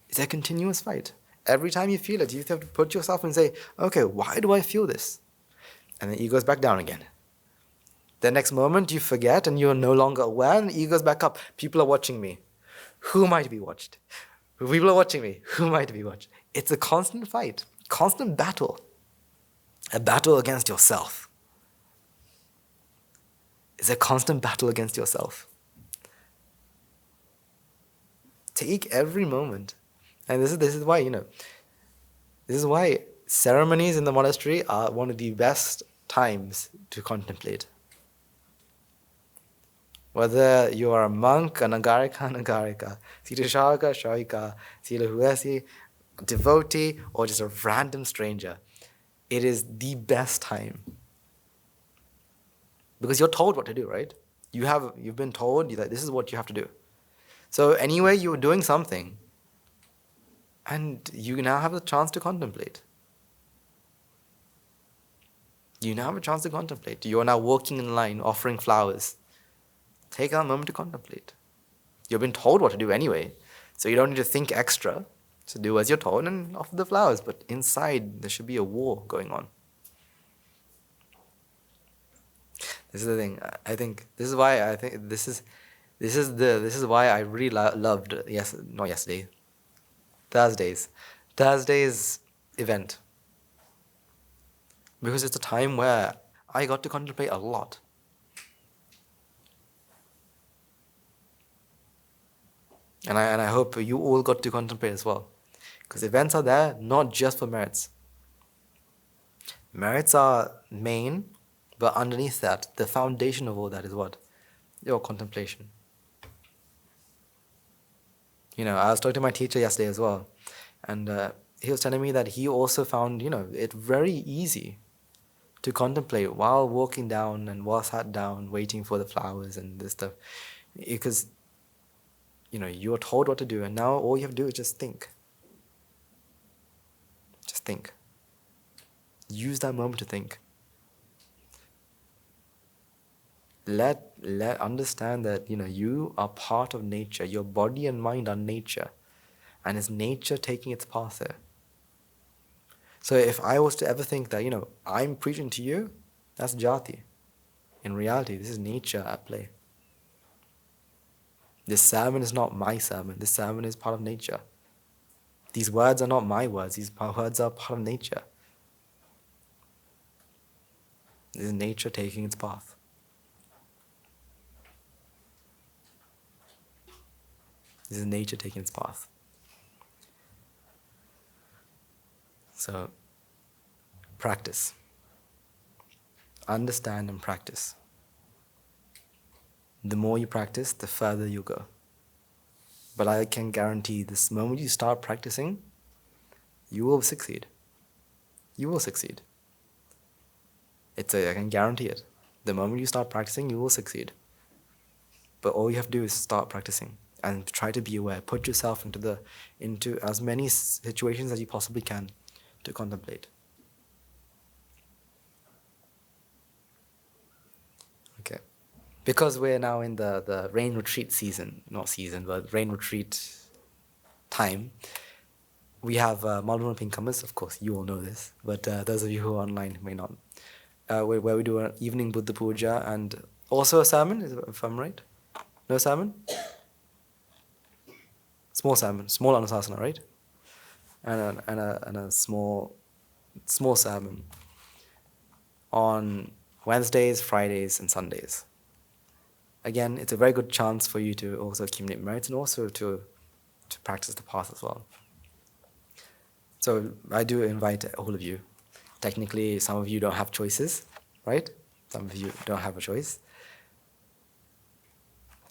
It's a continuous fight. Every time you feel it, you have to put yourself and say, okay, why do I feel this? And then ego goes back down again. The next moment you forget and you're no longer aware, and ego goes back up. People are watching me. Who am I to be watched? People are watching me. Who am I to be watched? It's a constant fight, constant battle. A battle against yourself. It's a constant battle against yourself. Take every moment. And this is why, this is why ceremonies in the monastery are one of the best times to contemplate. Whether you are a monk, a nagarika, Sita Shaka, Sila Huesi, devotee, or just a random stranger, it is the best time. Because you're told what to do, right? You've been told that this is what you have to do. So anyway, you're doing something, and you now have the chance to contemplate. You now have a chance to contemplate. You are now walking in line, offering flowers. Take a moment to contemplate. You've been told what to do anyway, so you don't need to think extra. So do as you're told and offer the flowers. But inside, there should be a war going on. This is the thing. I think this is why this is why I really loved Thursday's event, because it's a time where I got to contemplate a lot. And I hope you all got to contemplate as well. Because events are there not just for merits. Merits are main, but underneath that, the foundation of all that is what? Your contemplation. I was talking to my teacher yesterday as well. And he was telling me that he also found, it very easy to contemplate while walking down and while sat down, waiting for the flowers and this stuff. Because you're told what to do, and now all you have to do is just think. Just think. Use that moment to think. understand that you are part of nature. Your body and mind are nature, and it's nature taking its path there. So if I was to ever think that I'm preaching to you, that's jati. In reality, this is nature at play. This sermon is not my sermon. This sermon is part of nature. These words are not my words. These words are part of nature. This is nature taking its path. This is nature taking its path. So, practice. Understand and practice. The more you practice, the further you go. But I can guarantee this moment you start practicing, you will succeed. You will succeed. I can guarantee it. The moment you start practicing, you will succeed. But all you have to do is start practicing and try to be aware. Put yourself into as many situations as you possibly can to contemplate. Okay. Because we're now in the rain retreat season, not season, but rain retreat time, we have multiple incomers. Of course, you all know this, but those of you who are online may not. Where we do an evening Buddha Puja and also a sermon, if I'm right? No sermon? Small sermon, small anusasana, right? And a small sermon on Wednesdays, Fridays, and Sundays. Again, it's a very good chance for you to also accumulate merits and also to practice the path as well. So I do invite all of you. Technically, some of you don't have choices, right? Some of you don't have a choice.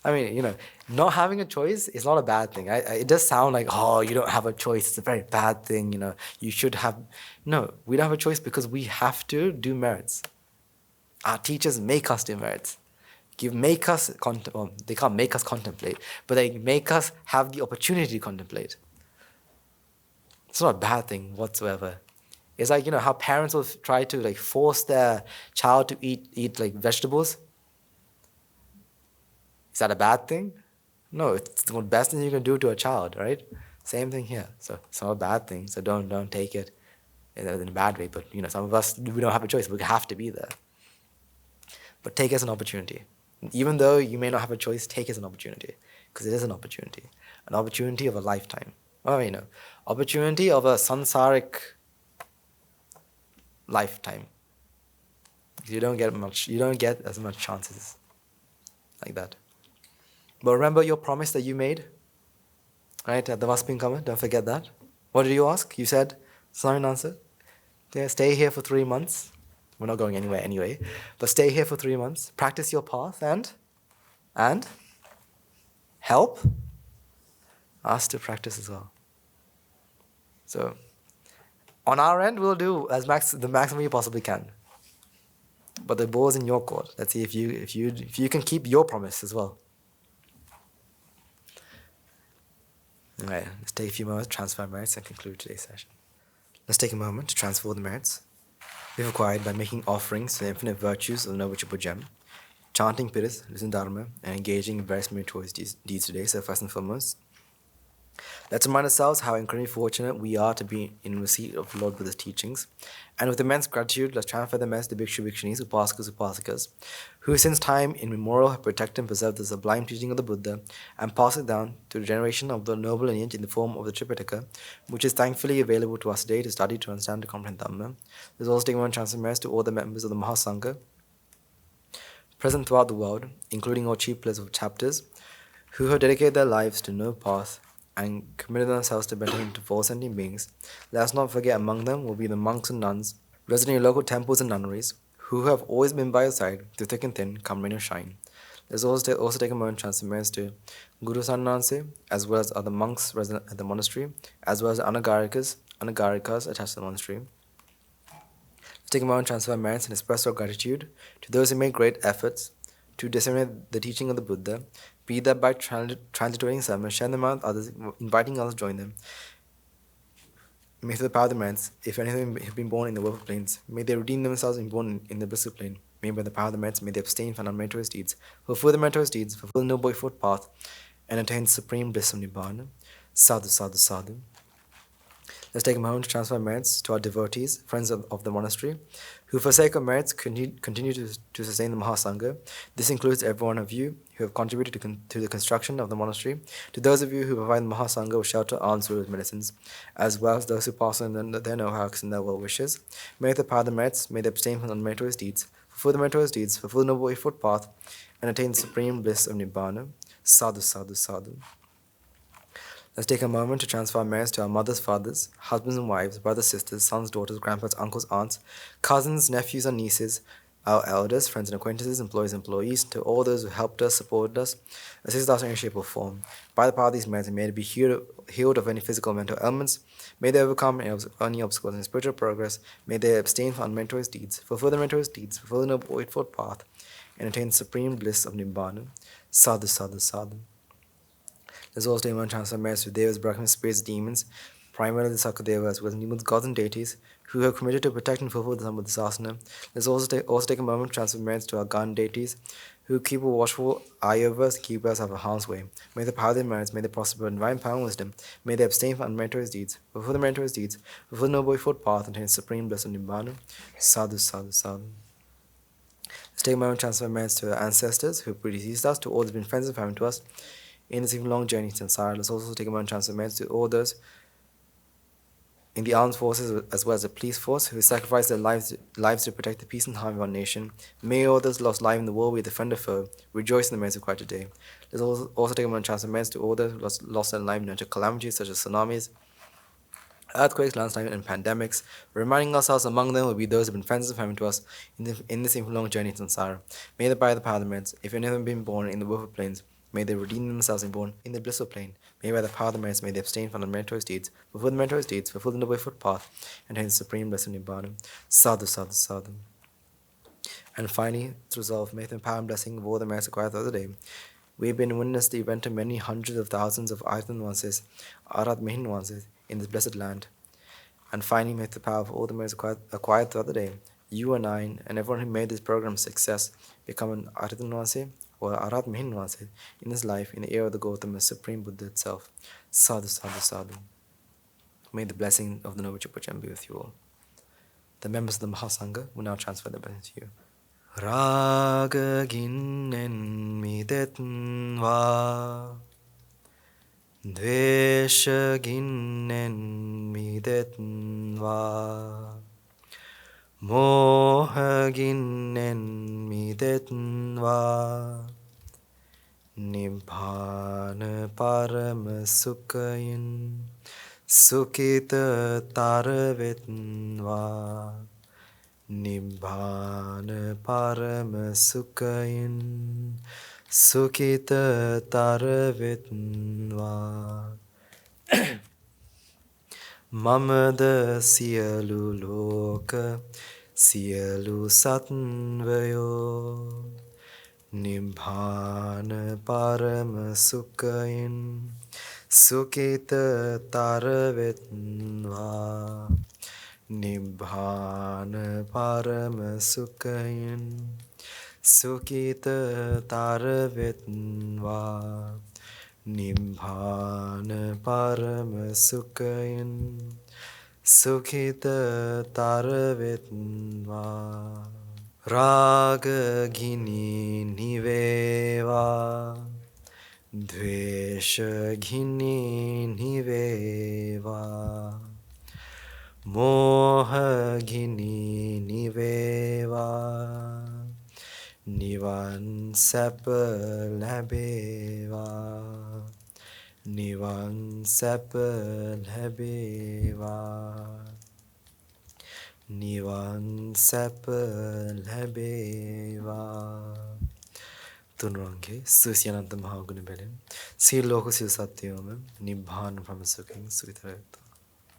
I mean, not having a choice is not a bad thing. It does sound like, oh, you don't have a choice. It's a very bad thing, You should have... No, we don't have a choice because we have to do merits. Our teachers make us do merits. They can't make us contemplate, but they make us have the opportunity to contemplate. It's not a bad thing whatsoever. It's like, how parents will try to force their child to eat vegetables. Is that a bad thing? No, it's the best thing you can do to a child, right? Same thing here. So it's not a bad thing. So don't take it in a bad way. But some of us, we don't have a choice. We have to be there. But take it as an opportunity. Even though you may not have a choice, take it as an opportunity, because it is an opportunity of a lifetime. Opportunity of a sansaric lifetime. You don't get as much chances like that. But remember your promise that you made, right, at the Vaspin comment, don't forget that. What did you ask? You said, Simon answered, stay here for 3 months. We're not going anywhere anyway, but stay here for 3 months, practice your path, and help us to practice as well. So, on our end, we'll do the maximum you possibly can. But the ball's in your court. Let's see if you can keep your promise as well. All right, let's take a few moments to transfer merits and conclude today's session. Let's take a moment to transfer the merits we've acquired by making offerings to the infinite virtues of the Noble Triple Gem, chanting Piris, listening Dharma, and engaging in various meritorious deeds today. So first and foremost, let's remind ourselves how incredibly fortunate we are to be in receipt of Lord Buddha's teachings. And with immense gratitude, let's transfer the merits to the Bhikshu, Bhikshunis, Upasakas, Upasikas, who since time immemorial have protected and preserved the sublime teaching of the Buddha and passed it down to the generation of the noble lineage in the form of the Tripitaka, which is thankfully available to us today to study, to understand, to comprehend Dhamma. There's also taking one transfer merits to all the members of the Mahasangha present throughout the world, including all chief pillars of chapters, who have dedicated their lives to no path and committed themselves to bettering to all sentient beings. Let us not forget among them will be the monks and nuns residing in local temples and nunneries, who have always been by your side, through thick and thin, come rain or shine. Let's also take a moment to transfer merits to Guru Sannanse, as well as other monks resident at the monastery, as well as Anagarikas attached to the monastery. Let's take a moment to transfer merits and express our gratitude to those who made great efforts to disseminate the teaching of the Buddha, be that by transliterating sermons, sharing them out with others, inviting others to join them. May through the power of the merits, if anything have been born in the world planes, may they redeem themselves and be born in the blissful plane. may by the power of the merits, may they abstain from unmeritorious deeds, fulfill the meritorious deeds, fulfill the noble eightfold path, and attain the supreme bliss of Nibbána. Sadhu, sadhu, sadhu. Let's take a moment to transfer merits to our devotees, friends of the monastery, who for sake of merits continue to sustain the Mahasangha. This includes every one of you who have contributed to the construction of the monastery, to those of you who provide the Mahasangha with shelter, alms, rules, medicines, as well as those who pass on their know-hows and their well wishes. May the power of the merits, may they abstain from unmeritorious deeds, fulfill the meritorious deeds, fulfill the noble eightfold path, and attain the supreme bliss of Nibbána. Sadhu, sadhu, sadhu. Let's take a moment to transfer our merits to our mothers, fathers, husbands and wives, brothers, sisters, sons, daughters, grandparents, uncles, aunts, cousins, nephews and nieces, our elders, friends and acquaintances, employees, employees, to all those who helped us, supported us, assisted us in any shape or form. By the power of these merits, may they be healed of any physical or mental ailments, may they overcome any obstacles in spiritual progress, may they abstain from unmeritorious deeds, fulfill the meritorious deeds, fulfill the noble eightfold path, and attain the supreme bliss of Nibbána. Sadhu, sadhu, sadhu. There's also one transfer merits to devas, brahmins, spirits, demons, primarily the Sakadeva, as well as gods and deities, who have committed to protect and fulfill the Dhamma of the Sásana. Let's also take a moment to transfer merits to our god deities, who keep a watchful eye over us and keep us out of harm's way. May the power of their merits, may they prosper in divine power and wisdom, may they abstain from unmeritorious deeds, fulfill the meritorious deeds, fulfill the noble eightfold path, and attain the supreme bliss of Nibbána. Sadhu, sadhu, sadhu. Let's take a moment to transfer merits to our ancestors, who predeceased us, to all who have been friends and family to us, in this even long journey to Samsara. Let's also take a moment to transfer merits to all those in the armed forces as well as the police force who sacrificed their lives to protect the peace and harmony of our nation. May all those lost life in the war, be the friend or foe, rejoice in the merits of Christ today. Let's also take a moment to transfer merits to all those who lost their life in natural calamities such as tsunamis, earthquakes, landslides, and pandemics. Reminding ourselves among them will be those who have been friends and family to us in this even long journey to Samsara. May they by the power of the merits, if any of them have been born in the willful plains, may they redeem themselves and born in the blissful plane. May by the power of the merits, may they abstain from the meritorious deeds, fulfill the meritorious deeds, fulfill the noble eightfold path, and attain the supreme bliss of Nibbána. Sadhu, sadhu, sadhu. And finally, let's resolve, may the power and blessing of all the merits acquired throughout the day. We have been witness the event of many hundreds of thousands of attain nuances, Mihin nuances, in this blessed land. And finally, may the power of all the merits acquired throughout the day, you and I, and everyone who made this program a success, become an attain nuance or Mihin nuance in this life, in the era of the Gautama, Supreme Buddha itself. Sadhu, sadhu, sadhu. May the blessing of the Noble Chipachan be with you all. The members of the Mahasangha will now transfer the blessing to you. Raga ginnen midetva, dvesha ginnen midetva, moha ginnen midetva, Nibbāna parama sukhayin, sukhita taravetva. Nibbāna parama sukhayin, sukhita taravetva. Mamada siyalu loka, siyalu satvayo. Nibbāna parama sukhayin, sukhita taravetva. Nibbāna parama sukhayin, sukhita taravetva. Nibbāna parama sukhayin, sukhita taravetva. Raga gini niveva, dvesha gini niveva, moha gini niveva, nivan sapa labeva, nivan sapa labeva. Nivan sapa labeva. Tunrange, Susyananta Mahaguna Belin, See Lokus Satyam, Nibbāna from Sukhin, Sukhitarata.